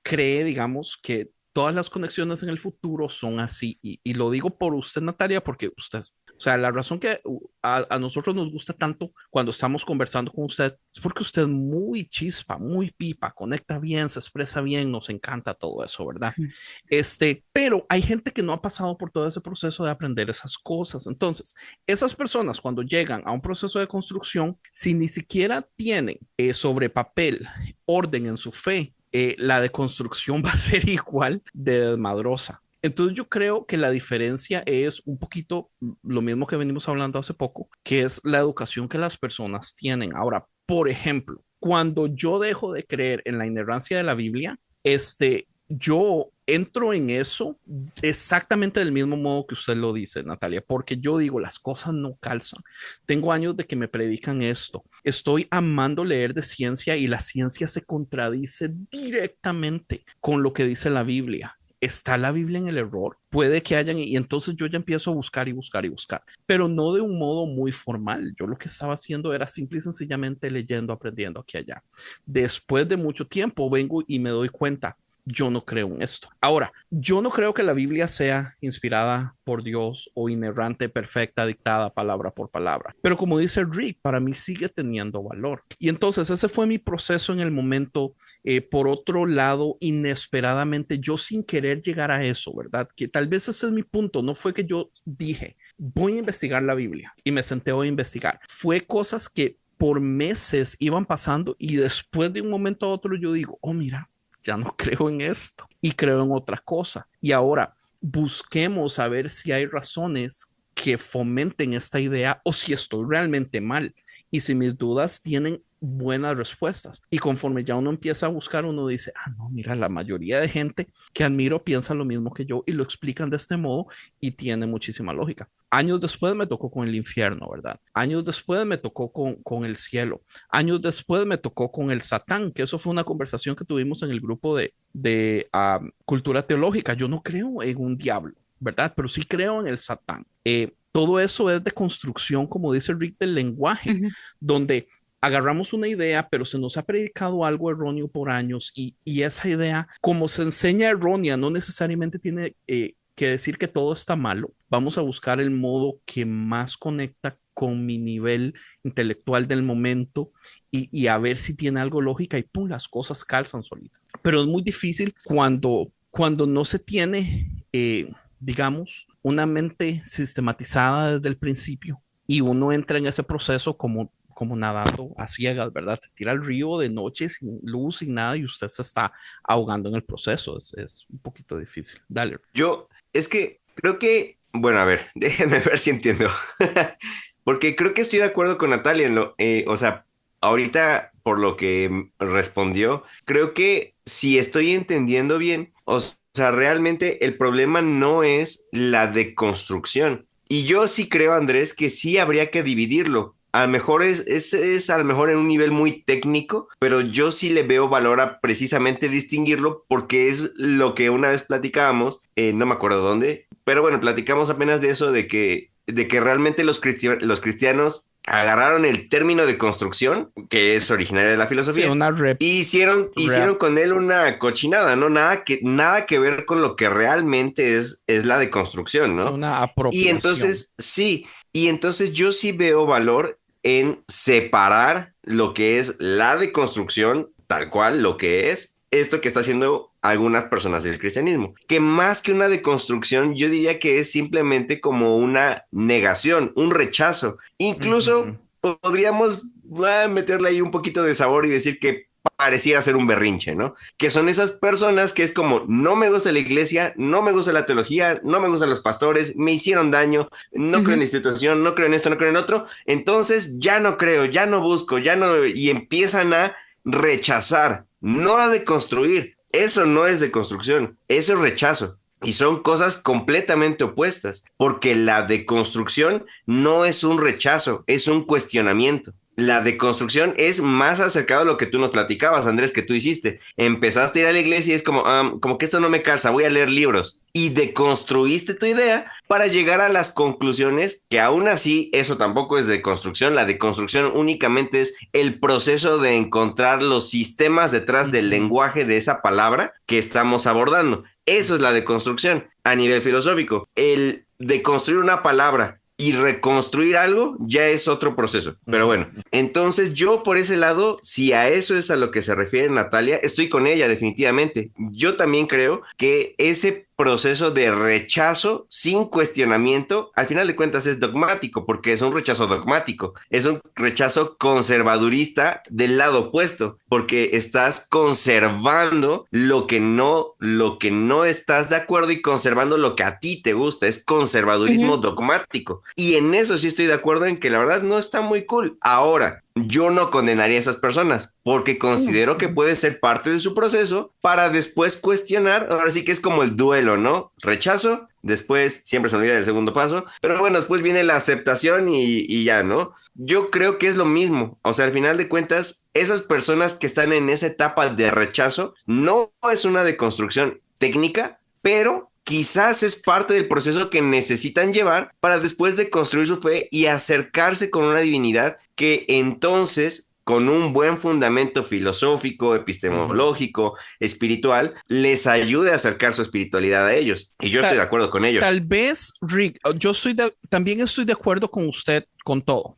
cree, digamos, que todas las conexiones en el futuro son así. Y lo digo por usted, Natalia, porque usted, o sea, la razón que a nosotros nos gusta tanto cuando estamos conversando con usted es porque usted es muy chispa, muy pipa, conecta bien, se expresa bien, nos encanta todo eso, ¿verdad? Pero hay gente que no ha pasado por todo ese proceso de aprender esas cosas. Entonces, esas personas cuando llegan a un proceso de construcción, si ni siquiera tienen sobre papel orden en su fe, la deconstrucción va a ser igual de desmadrosa. Entonces yo creo que la diferencia es un poquito lo mismo que venimos hablando hace poco, que es la educación que las personas tienen. Ahora, por ejemplo, cuando yo dejo de creer en la inerrancia de la Biblia, yo entro en eso exactamente del mismo modo que usted lo dice, Natalia, porque yo digo, las cosas no calzan. Tengo años de que me predican esto. Estoy amando leer de ciencia y la ciencia se contradice directamente con lo que dice la Biblia. ¿Está la Biblia en el error? Puede que hayan, y entonces yo ya empiezo a buscar y buscar y buscar, pero no de un modo muy formal. Yo lo que estaba haciendo era simple y sencillamente leyendo, aprendiendo aquí y allá. Después de mucho tiempo vengo y me doy cuenta, yo no creo en esto. Ahora, yo no creo que la Biblia sea inspirada por Dios o inerrante, perfecta, dictada palabra por palabra. Pero como dice Rick, para mí sigue teniendo valor. Y entonces ese fue mi proceso en el momento. Por otro lado, inesperadamente, yo sin querer llegar a eso, ¿verdad? Que tal vez ese es mi punto. No fue que yo dije, voy a investigar la Biblia y me senté a investigar. Fue cosas que por meses iban pasando y después de un momento a otro yo digo, oh, mira, ya no creo en esto y creo en otra cosa. Y ahora busquemos a ver si hay razones que fomenten esta idea o si estoy realmente mal y si mis dudas tienen buenas respuestas. Y conforme ya uno empieza a buscar, uno dice, no, mira, la mayoría de gente que admiro piensa lo mismo que yo y lo explican de este modo y tiene muchísima lógica. Años después me tocó con el infierno, ¿verdad? Años después me tocó con el cielo. Años después me tocó con el Satán, que eso fue una conversación que tuvimos en el grupo de cultura teológica. Yo no creo en un diablo, ¿verdad? Pero sí creo en el Satán. Todo eso es de construcción, como dice Rick, del lenguaje, donde agarramos una idea, pero se nos ha predicado algo erróneo por años y esa idea, como se enseña errónea, no necesariamente tiene que decir que todo está malo. Vamos a buscar el modo que más conecta con mi nivel intelectual del momento y a ver si tiene algo lógica y pum, las cosas calzan solitas. Pero es muy difícil cuando no se tiene, digamos, una mente sistematizada desde el principio y uno entra en ese proceso como nadando a ciegas, ¿verdad? Se tira al río de noche sin luz, sin nada y usted se está ahogando en el proceso. Es un poquito difícil. Dale. Es que creo que, bueno, a ver, déjenme ver si entiendo. Porque creo que estoy de acuerdo con Natalia en o sea, ahorita por lo que respondió, creo que si estoy entendiendo bien, o sea, realmente el problema no es la deconstrucción. Y yo sí creo, Andrés, que sí habría que dividirlo. A lo mejor es a lo mejor en un nivel muy técnico, pero yo sí le veo valor a precisamente distinguirlo porque es lo que una vez platicábamos, no me acuerdo dónde, pero bueno, platicamos apenas de eso, de que realmente los cristianos agarraron el término de construcción, que es originaria de la filosofía, sí, y hicieron con él una cochinada, ¿no? Nada que ver con lo que realmente es la deconstrucción, ¿no? Una apropiación. Y entonces, sí, yo sí veo valor en separar lo que es la deconstrucción, tal cual lo que es esto que está haciendo algunas personas del cristianismo, que más que una deconstrucción, yo diría que es simplemente como una negación, un rechazo. Incluso podríamos meterle ahí un poquito de sabor y decir que pareciera ser un berrinche, ¿no? Que son esas personas que es como, no me gusta la iglesia, no me gusta la teología, no me gustan los pastores, me hicieron daño, no creo en la institución, no creo en esto, no creo en otro, entonces ya no creo, ya no busco, ya no, y empiezan a rechazar, no a deconstruir. Eso no es deconstrucción, eso es rechazo. Y son cosas completamente opuestas, porque la deconstrucción no es un rechazo, es un cuestionamiento. La deconstrucción es más acercado a lo que tú nos platicabas, Andrés, que tú hiciste. Empezaste a ir a la iglesia y es como que esto no me calza, voy a leer libros. Y deconstruiste tu idea para llegar a las conclusiones, que aún así eso tampoco es deconstrucción. La deconstrucción únicamente es el proceso de encontrar los sistemas detrás del lenguaje de esa palabra que estamos abordando. Eso es la deconstrucción a nivel filosófico. El deconstruir una palabra y reconstruir algo ya es otro proceso. Pero bueno, entonces yo por ese lado, si a eso es a lo que se refiere Natalia, estoy con ella definitivamente. Yo también creo que ese proceso de rechazo sin cuestionamiento, al final de cuentas es dogmático, porque es un rechazo dogmático, es un rechazo conservadurista del lado opuesto, porque estás conservando lo que no estás de acuerdo y conservando lo que a ti te gusta, es conservadurismo dogmático. Y en eso sí estoy de acuerdo en que la verdad no está muy cool. Ahora, yo no condenaría a esas personas porque considero que puede ser parte de su proceso para después cuestionar. Ahora sí que es como el duelo, ¿no? Rechazo, después siempre se olvida del segundo paso, pero bueno, después viene la aceptación y ya, ¿no? Yo creo que es lo mismo. O sea, al final de cuentas, esas personas que están en esa etapa de rechazo no es una deconstrucción técnica, pero quizás es parte del proceso que necesitan llevar para después de construir su fe y acercarse con una divinidad que entonces, con un buen fundamento filosófico, epistemológico, espiritual, les ayude a acercar su espiritualidad a ellos. Y yo estoy de acuerdo con ellos. Tal vez, Rick, también estoy de acuerdo con usted con todo.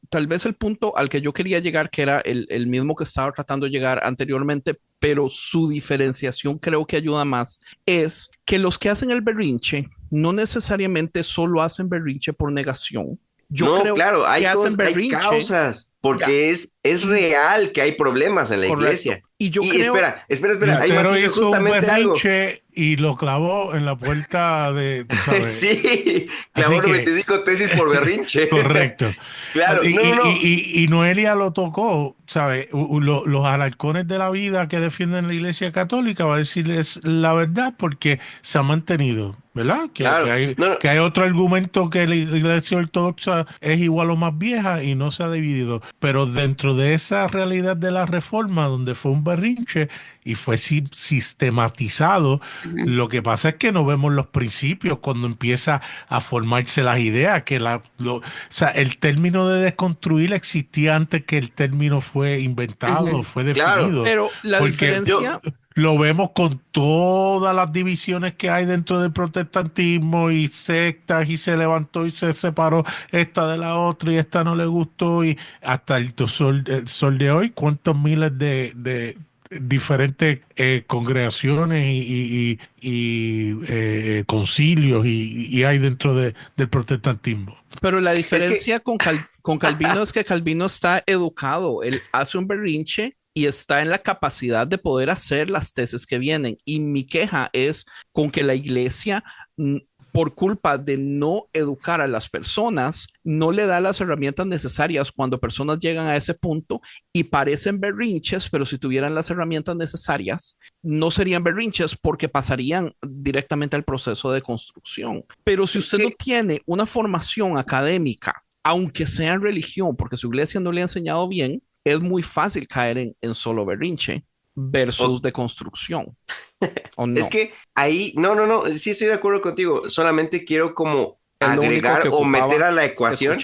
Tal vez el punto al que yo quería llegar, que era el mismo que estaba tratando de llegar anteriormente, pero su diferenciación creo que ayuda más, es que los que hacen el berrinche no necesariamente solo hacen berrinche por negación. Yo creo claro, que hacen berrinche, hay causas, porque es real que hay problemas en la iglesia. Y yo creo... Espera, ahí Lutero matizo hizo justamente un algo. berrinche y lo clavó en la puerta de... ¿sabes? Sí, clavó 95 tesis por berrinche. Correcto. Claro, Y Noelia lo tocó, ¿sabes? Los alarcones de la vida que defienden la Iglesia Católica, va a decirles la verdad porque se ha mantenido, ¿verdad? Que hay otro argumento, que la Iglesia Ortodoxa es igual o más vieja y no se ha dividido. Pero dentro de esa realidad de la Reforma, donde fue un berrinche y fue sistematizado, lo que pasa es que no vemos los principios cuando empieza a formarse las ideas, que o sea, el término de desconstruir existía antes que el término fue inventado, fue definido. Claro, pero la diferencia... Lo vemos con todas las divisiones que hay dentro del protestantismo y sectas, y se levantó y se separó esta de la otra y esta no le gustó, y hasta el sol de hoy, cuántos miles de diferentes congregaciones y concilios y hay dentro del protestantismo. Pero la diferencia con Calvino es que Calvino está educado, él hace un berrinche y está en la capacidad de poder hacer las tesis que vienen. Y mi queja es con que la iglesia, por culpa de no educar a las personas, no le da las herramientas necesarias cuando personas llegan a ese punto y parecen berrinches, pero si tuvieran las herramientas necesarias, no serían berrinches porque pasarían directamente al proceso de construcción. Pero si usted no tiene una formación académica, aunque sea en religión, porque su iglesia no le ha enseñado bien, es muy fácil caer en solo berrinche versus deconstrucción. ¿O no? Es que ahí, no, sí estoy de acuerdo contigo, solamente quiero como agregar o meter a la ecuación.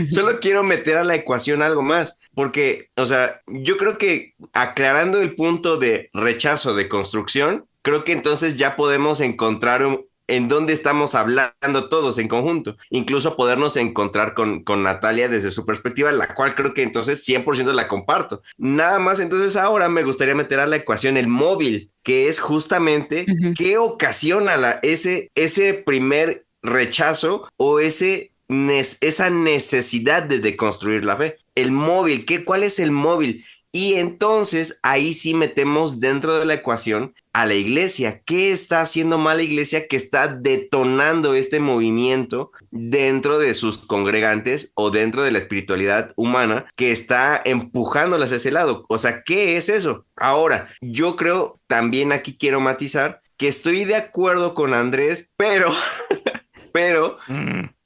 Solo quiero meter a la ecuación algo más, porque, o sea, yo creo que aclarando el punto de rechazo de construcción, creo que entonces ya podemos encontrar en dónde estamos hablando todos en conjunto, incluso podernos encontrar con Natalia desde su perspectiva, la cual creo que entonces 100% la comparto. Nada más, entonces ahora me gustaría meter a la ecuación el móvil, que es justamente qué ocasiona ese primer rechazo o esa necesidad de deconstruir la fe. el móvil, ¿cuál es el móvil? Y entonces ahí sí metemos dentro de la ecuación a la iglesia. ¿Qué está haciendo mal la iglesia que está detonando este movimiento dentro de sus congregantes o dentro de la espiritualidad humana que está empujándolas a ese lado? O sea, ¿qué es eso? Ahora, yo creo, también aquí quiero matizar que estoy de acuerdo con Andrés, pero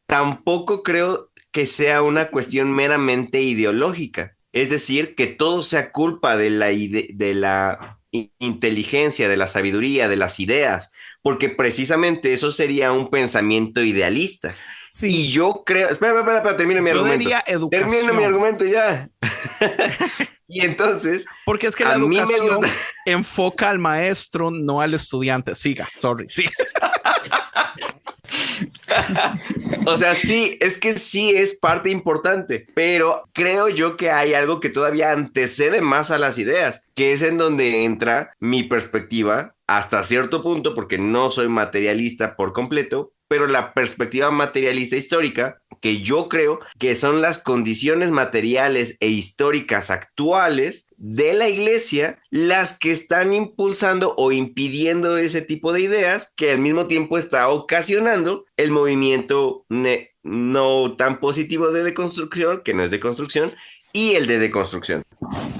tampoco creo que sea una cuestión meramente ideológica. Es decir, que todo sea culpa de la inteligencia, de la sabiduría, de las ideas, porque precisamente eso sería un pensamiento idealista. Sí. Y yo creo... Espera, termino mi argumento. Termino mi argumento ya. Y entonces... Porque es que la educación enfoca al maestro, no al estudiante. Siga, sí. O sea, sí, es que sí es parte importante, pero creo yo que hay algo que todavía antecede más a las ideas, que es en donde entra mi perspectiva hasta cierto punto, porque no soy materialista por completo, pero la perspectiva materialista histórica, que yo creo que son las condiciones materiales e históricas actuales de la iglesia las que están impulsando o impidiendo ese tipo de ideas, que al mismo tiempo está ocasionando el movimiento no tan positivo de deconstrucción, que no es deconstrucción, y el de deconstrucción.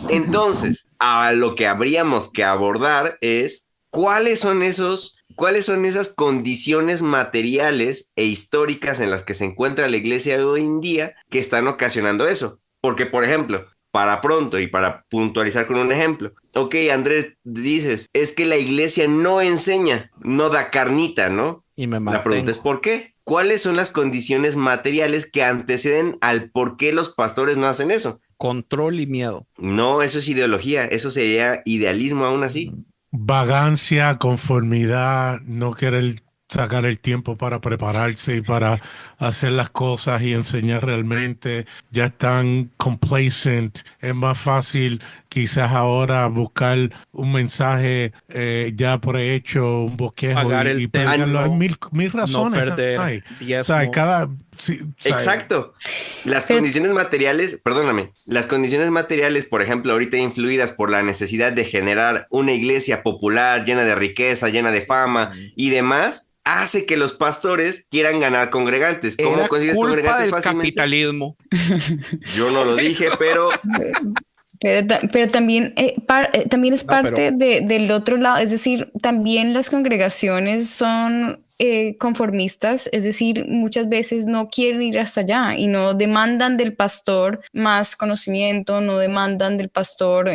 Entonces, a lo que habríamos que abordar es cuáles son esas condiciones materiales e históricas en las que se encuentra la iglesia hoy en día que están ocasionando eso. Porque, por ejemplo, para pronto y para puntualizar con un ejemplo, ok, Andrés, dices, es que la iglesia no enseña, no da carnita, ¿no? Y me La pregunta es ¿por qué? ¿Cuáles son las condiciones materiales que anteceden al por qué los pastores no hacen eso? Control y miedo. No, eso es ideología, eso sería idealismo aún así. Vagancia, conformidad, no querer sacar el tiempo para prepararse y para hacer las cosas y enseñar realmente. Ya están complacent. Es más fácil quizás ahora buscar un mensaje ya prehecho, un bosquejo y predicarlo. Hay mil razones. No perder o sea, Exacto. Las condiciones materiales, perdóname, las condiciones materiales, por ejemplo, ahorita influidas por la necesidad de generar una iglesia popular, llena de riqueza, llena de fama y demás, hace que los pastores quieran ganar congregantes. ¿Cómo consigues congregantes fácilmente? Capitalismo. Yo no lo dije, pero... Pero también, también es parte del otro lado, es decir, también las congregaciones son conformistas, es decir, muchas veces no quieren ir hasta allá y no demandan del pastor más conocimiento, no demandan del pastor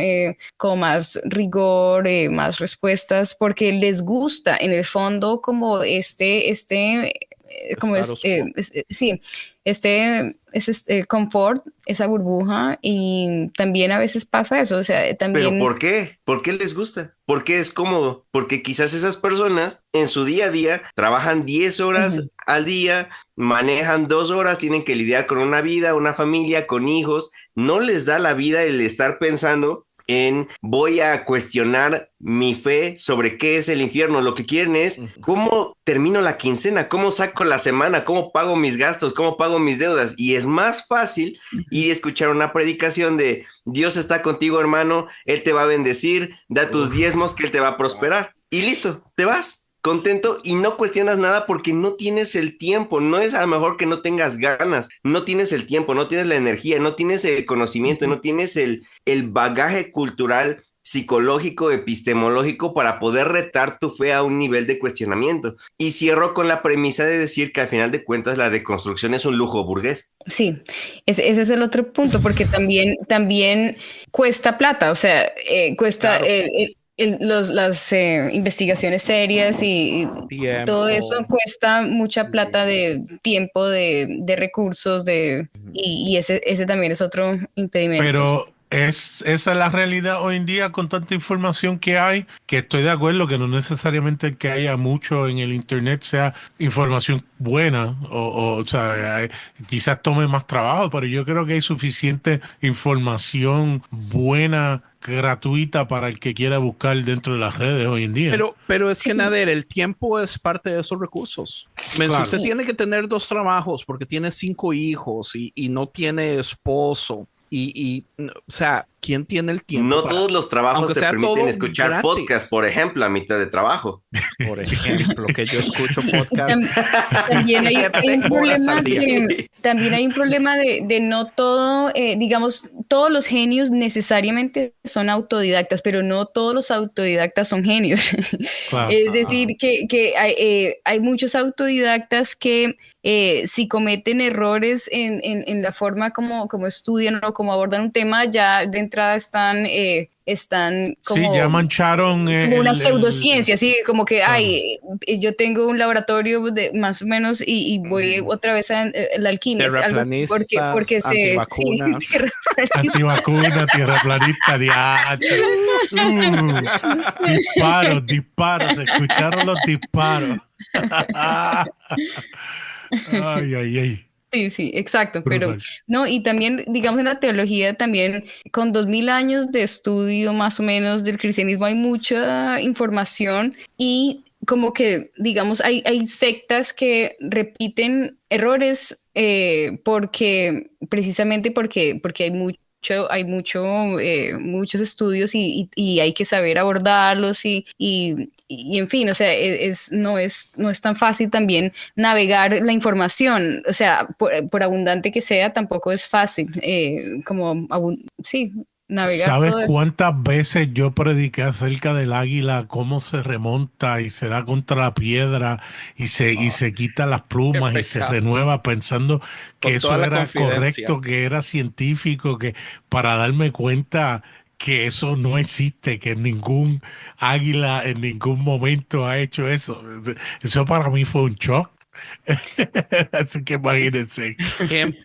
con más rigor, más respuestas, porque les gusta en el fondo como como confort, esa burbuja, y también a veces pasa eso, o sea, también... ¿Pero por qué? ¿Por qué les gusta? ¿Por qué es cómodo? Porque quizás esas personas en su día a día trabajan 10 horas al día, manejan 2 horas, tienen que lidiar con una vida, una familia, con hijos, no les da la vida el estar pensando en voy a cuestionar mi fe sobre qué es el infierno. Lo que quieren es cómo termino la quincena, cómo saco la semana, cómo pago mis gastos, cómo pago mis deudas. Y es más fácil ir y escuchar una predicación de Dios está contigo, hermano, Él te va a bendecir, da tus diezmos que Él te va a prosperar. Y listo, te vas contento y no cuestionas nada porque no tienes el tiempo. No es a lo mejor que no tengas ganas, no tienes el tiempo, no tienes la energía, no tienes el conocimiento, no tienes el bagaje cultural, psicológico, epistemológico para poder retar tu fe a un nivel de cuestionamiento. Y cierro con la premisa de decir que al final de cuentas la deconstrucción es un lujo burgués. Sí, ese es el otro punto, porque también cuesta plata, o sea, cuesta... Claro. Las investigaciones serias y todo eso cuesta mucha plata de tiempo, de recursos, y ese también es otro impedimento. Pero esa es la realidad hoy en día con tanta información que hay, que estoy de acuerdo que no necesariamente que haya mucho en el internet sea información buena o sea, quizás tome más trabajo, pero yo creo que hay suficiente información buena, gratuita para el que quiera buscar dentro de las redes hoy en día. Pero es que, Nader, el tiempo es parte de esos recursos. Claro. Usted tiene que tener 2 trabajos porque tiene 5 hijos y no tiene esposo. O sea, ¿quién tiene el tiempo No para, todos los trabajos aunque te sea permiten todo escuchar gratis? podcast, por ejemplo, a mitad de trabajo. Por ejemplo, que yo escucho Y podcast también hay 7 un horas problema al día. también hay un problema de no todo, digamos, todos los genios necesariamente son autodidactas, pero no todos los autodidactas son genios. Claro. Es decir, que hay muchos autodidactas que si cometen errores en la forma como estudian o como abordan un tema, ya de entrada están como, Sí, ya mancharon como una pseudociencia, así como que, ay, yo tengo un laboratorio de más o menos y voy otra vez a la alquimia, algo así, porque antivacunas. sí, antivacuna, tierraplanista, diantre. Disparos, se escucharon los disparos. Ay. Sí, exacto, pero Brutal. no, y también, digamos, en la teología también, con 2000 años de estudio más o menos del cristianismo, hay mucha información y como que, digamos, hay sectas que repiten errores precisamente porque muchos estudios y hay que saber abordarlos y en fin, o sea, no es tan fácil también navegar la información, o sea, por abundante que sea, tampoco es fácil, navegar ¿Sabes todo. cuántas veces yo prediqué acerca del águila, cómo se remonta y se da contra la piedra y se quita las plumas Qué y se pecado. renueva pensando que Con toda eso la era confidencia. correcto, que era científico, que para darme cuenta que eso no existe, que ningún águila en ningún momento ha hecho eso? Eso para mí fue un shock. Así que imagínense.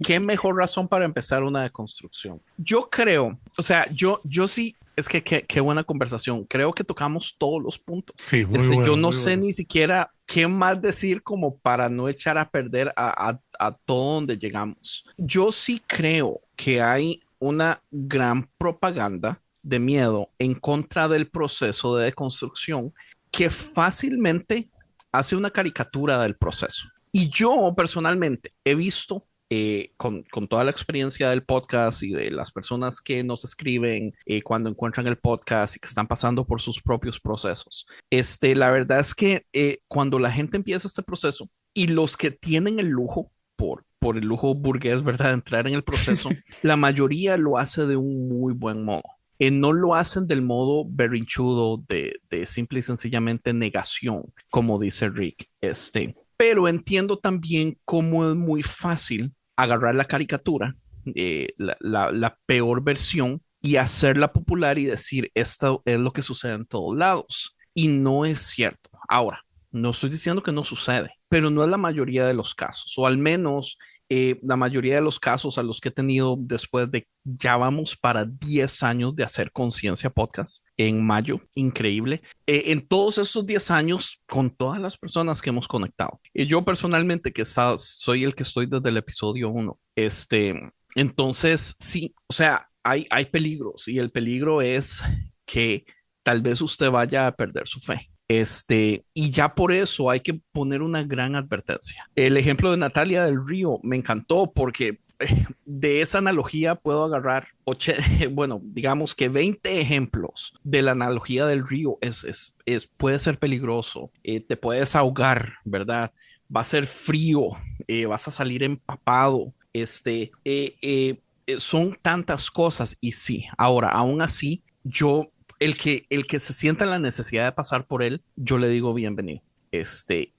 ¿Qué mejor razón para empezar una deconstrucción? Yo creo, o sea, yo sí, es que qué buena conversación. Creo que tocamos todos los puntos. Sí, muy Yo bueno, no muy sé bueno. ni siquiera qué más decir como para no echar a perder a todo donde llegamos. Yo sí creo que hay una gran propaganda de miedo en contra del proceso de deconstrucción que fácilmente hace una caricatura del proceso. Y yo personalmente he visto con toda la experiencia del podcast y de las personas que nos escriben cuando encuentran el podcast y que están pasando por sus propios procesos. La verdad es que cuando la gente empieza este proceso y los que tienen el lujo, por el lujo burgués, ¿verdad?, de entrar en el proceso, la mayoría lo hace de un muy buen modo. No lo hacen del modo berrinchudo de simple y sencillamente negación, como dice Rick. Pero entiendo también cómo es muy fácil agarrar la caricatura, la peor versión, y hacerla popular y decir, esto es lo que sucede en todos lados. Y no es cierto. Ahora, no estoy diciendo que no sucede, pero no es la mayoría de los casos, o al menos la mayoría de los casos a los que he tenido después de, ya vamos para 10 años de hacer Conciencia Podcast en mayo, increíble. En todos estos 10 años, con todas las personas que hemos conectado, yo personalmente soy el que estoy desde el episodio 1, entonces sí, o sea, hay peligros y el peligro es que tal vez usted vaya a perder su fe. Y ya por eso hay que poner una gran advertencia. El ejemplo de Natalia del Río me encantó porque de esa analogía puedo agarrar, bueno, digamos que 20 ejemplos de la analogía del río. Puede ser peligroso, te puedes ahogar, ¿verdad? Va a ser frío, vas a salir empapado, son tantas cosas y sí, ahora, aún así, el que se sienta la necesidad de pasar por él, yo le digo bienvenido.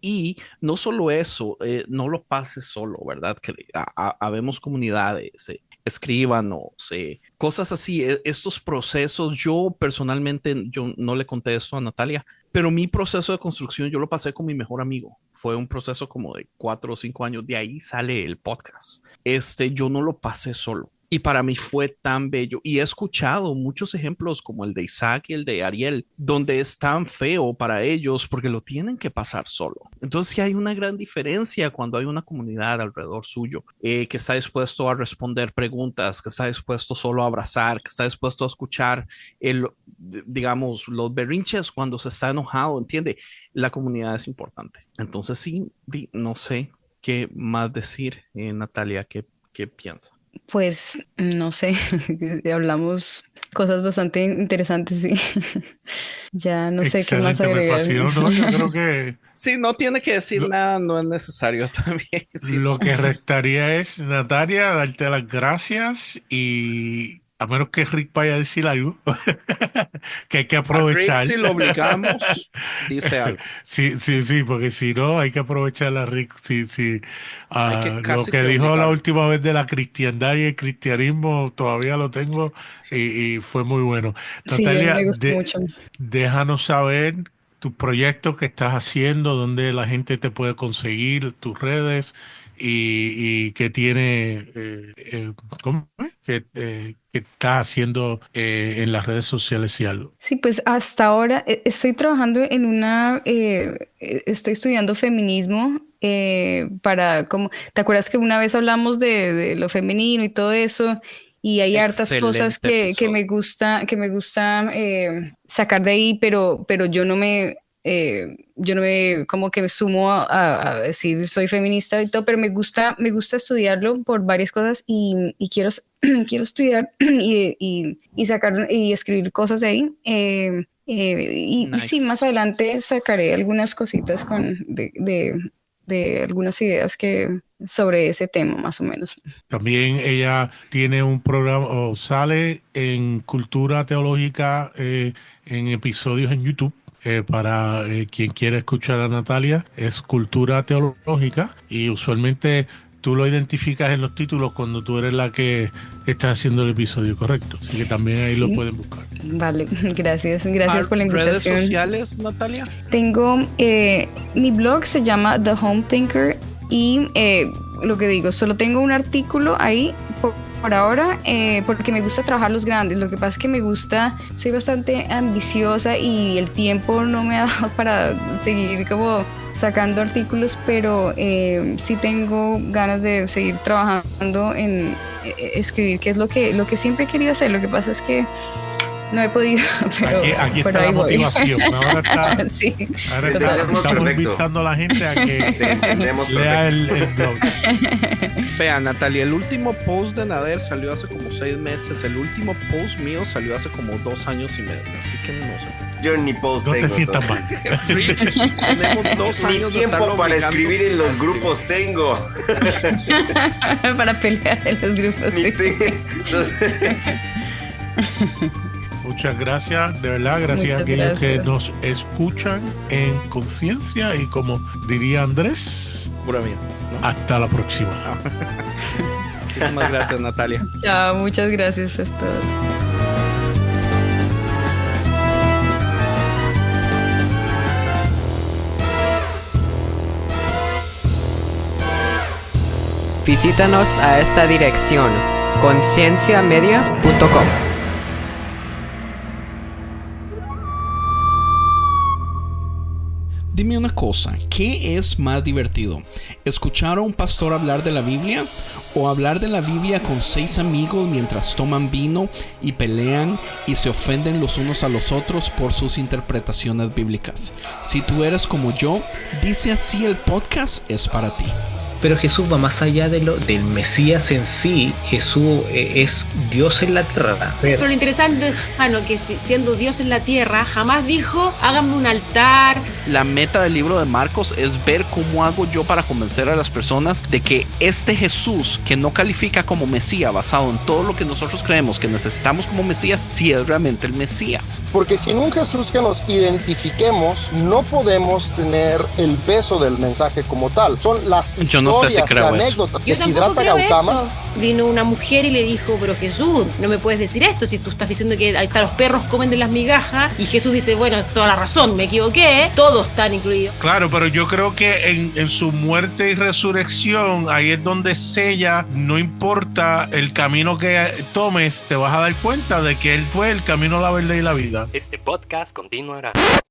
Y no solo eso, no lo pases solo, ¿verdad? Que habemos comunidades, escríbanos, cosas así, estos procesos. Yo personalmente, yo no le conté esto a Natalia, pero mi proceso de construcción yo lo pasé con mi mejor amigo. Fue un proceso como de 4 o 5 años, de ahí sale el podcast. Yo no lo pasé solo. Y para mí fue tan bello. Y he escuchado muchos ejemplos como el de Isaac y el de Ariel, donde es tan feo para ellos porque lo tienen que pasar solo. Entonces sí hay una gran diferencia cuando hay una comunidad alrededor suyo que está dispuesto a responder preguntas, que está dispuesto solo a abrazar, que está dispuesto a escuchar, digamos, los berrinches cuando se está enojado, ¿entiende? La comunidad es importante. Entonces sí, no sé qué más decir, Natalia, ¿qué piensa? Pues no sé, hablamos cosas bastante interesantes, sí. Ya no sé qué más Excelente, me agregar. fascinó, ¿no? Yo creo que Sí, no tiene que decir lo, nada, no es necesario también. Sí. lo que restaría es, Natalia, darte las gracias y a menos que Rick vaya a decir algo, que hay que A Rick, aprovechar. si lo obligamos, dice algo. Sí, sí, sí, porque si no, hay que aprovechar a Rick. Sí, sí. Hay que Lo casi que que dijo la obligarlo. última vez de la cristiandad y el cristianismo todavía lo tengo Sí. y fue muy bueno. Sí, Natalia, me gustó mucho. déjanos saber tus proyectos que estás haciendo, dónde la gente te puede conseguir, tus redes y qué tiene, ¿cómo es? Que estás haciendo en las redes sociales y algo. Sí, pues hasta ahora estoy trabajando en estoy estudiando feminismo para, como, ¿te acuerdas que una vez hablamos de lo femenino y todo eso? Y hay hartas cosas Excelente episodio. que me gusta sacar de ahí, pero yo no me como que me sumo a decir soy feminista y todo, pero me gusta estudiarlo por varias cosas y quiero, quiero estudiar y sacar y escribir cosas de ahí. Y sí, más Nice. adelante sacaré algunas cositas de algunas ideas que sobre ese tema, más o menos. También ella tiene un programa o sale en Cultura Teológica en episodios en YouTube. Para quien quiera escuchar a Natalia, es Cultura Teológica y usualmente tú lo identificas en los títulos cuando tú eres la que está haciendo el episodio, correcto. Así que también ahí lo Sí, pueden buscar. vale, gracias por la ¿Redes invitación. sociales, Natalia? Tengo, mi blog se llama The Home Thinker y lo que digo, solo tengo un artículo ahí por ahora porque me gusta trabajar los grandes. Lo que pasa es que soy bastante ambiciosa y el tiempo no me ha dado para seguir como sacando artículos, pero sí tengo ganas de seguir trabajando en escribir, que es lo que siempre he querido hacer. Lo que pasa es que no he podido, pero Aquí por está ahí la voy. motivación. Sí, Ahora Te estamos entendemos perfecto. invitando a la gente a Te que entendemos lea perfecto. el blog. Vea, Natalia, el último post de Nader salió hace como 6 meses. El último post mío salió hace como 2 años y medio. Así que no sé. Yo ni post No te tengo. sientas mal. Tenemos 2 Ni años de tiempo estarlo para obligando escribir en a los escribir. grupos tengo. para pelear en los grupos. Ni Sí. Entonces, Muchas gracias, de verdad, gracias a Muchas aquellos que gracias. nos escuchan en conciencia y como diría Andrés, Pura mía, ¿no? hasta la próxima. Muchísimas gracias, Natalia. Chao, muchas gracias a todos. Visítanos a esta dirección, concienciamedia.com. Dime una cosa, ¿qué es más divertido? ¿Escuchar a un pastor hablar de la Biblia? ¿O hablar de la Biblia con 6 amigos mientras toman vino y pelean y se ofenden los unos a los otros por sus interpretaciones bíblicas? Si tú eres como yo, Dice Así el podcast es para ti. Pero Jesús va más allá del Mesías en sí. Jesús es Dios en la tierra. Pero lo interesante es que siendo Dios en la tierra, jamás dijo, háganme un altar. La meta del libro de Marcos es ver cómo hago yo para convencer a las personas de que este Jesús, que no califica como Mesías basado en todo lo que nosotros creemos que necesitamos como Mesías, sí es realmente el Mesías. Porque sin un Jesús que nos identifiquemos, no podemos tener el peso del mensaje como tal. Son las Yo no sé si historias, creo anécdotas. Yo tampoco Siddhartha creo Gautama. eso. Vino una mujer y le dijo, pero Jesús, no me puedes decir esto si tú estás diciendo que ahí los perros comen de las migajas. Y Jesús dice, bueno, toda la razón, me equivoqué, todos están incluidos. Claro, pero yo creo que en su muerte y resurrección, ahí es donde sella, no importa el camino que tomes, te vas a dar cuenta de que Él fue el camino, la verdad y la vida. Este podcast continuará.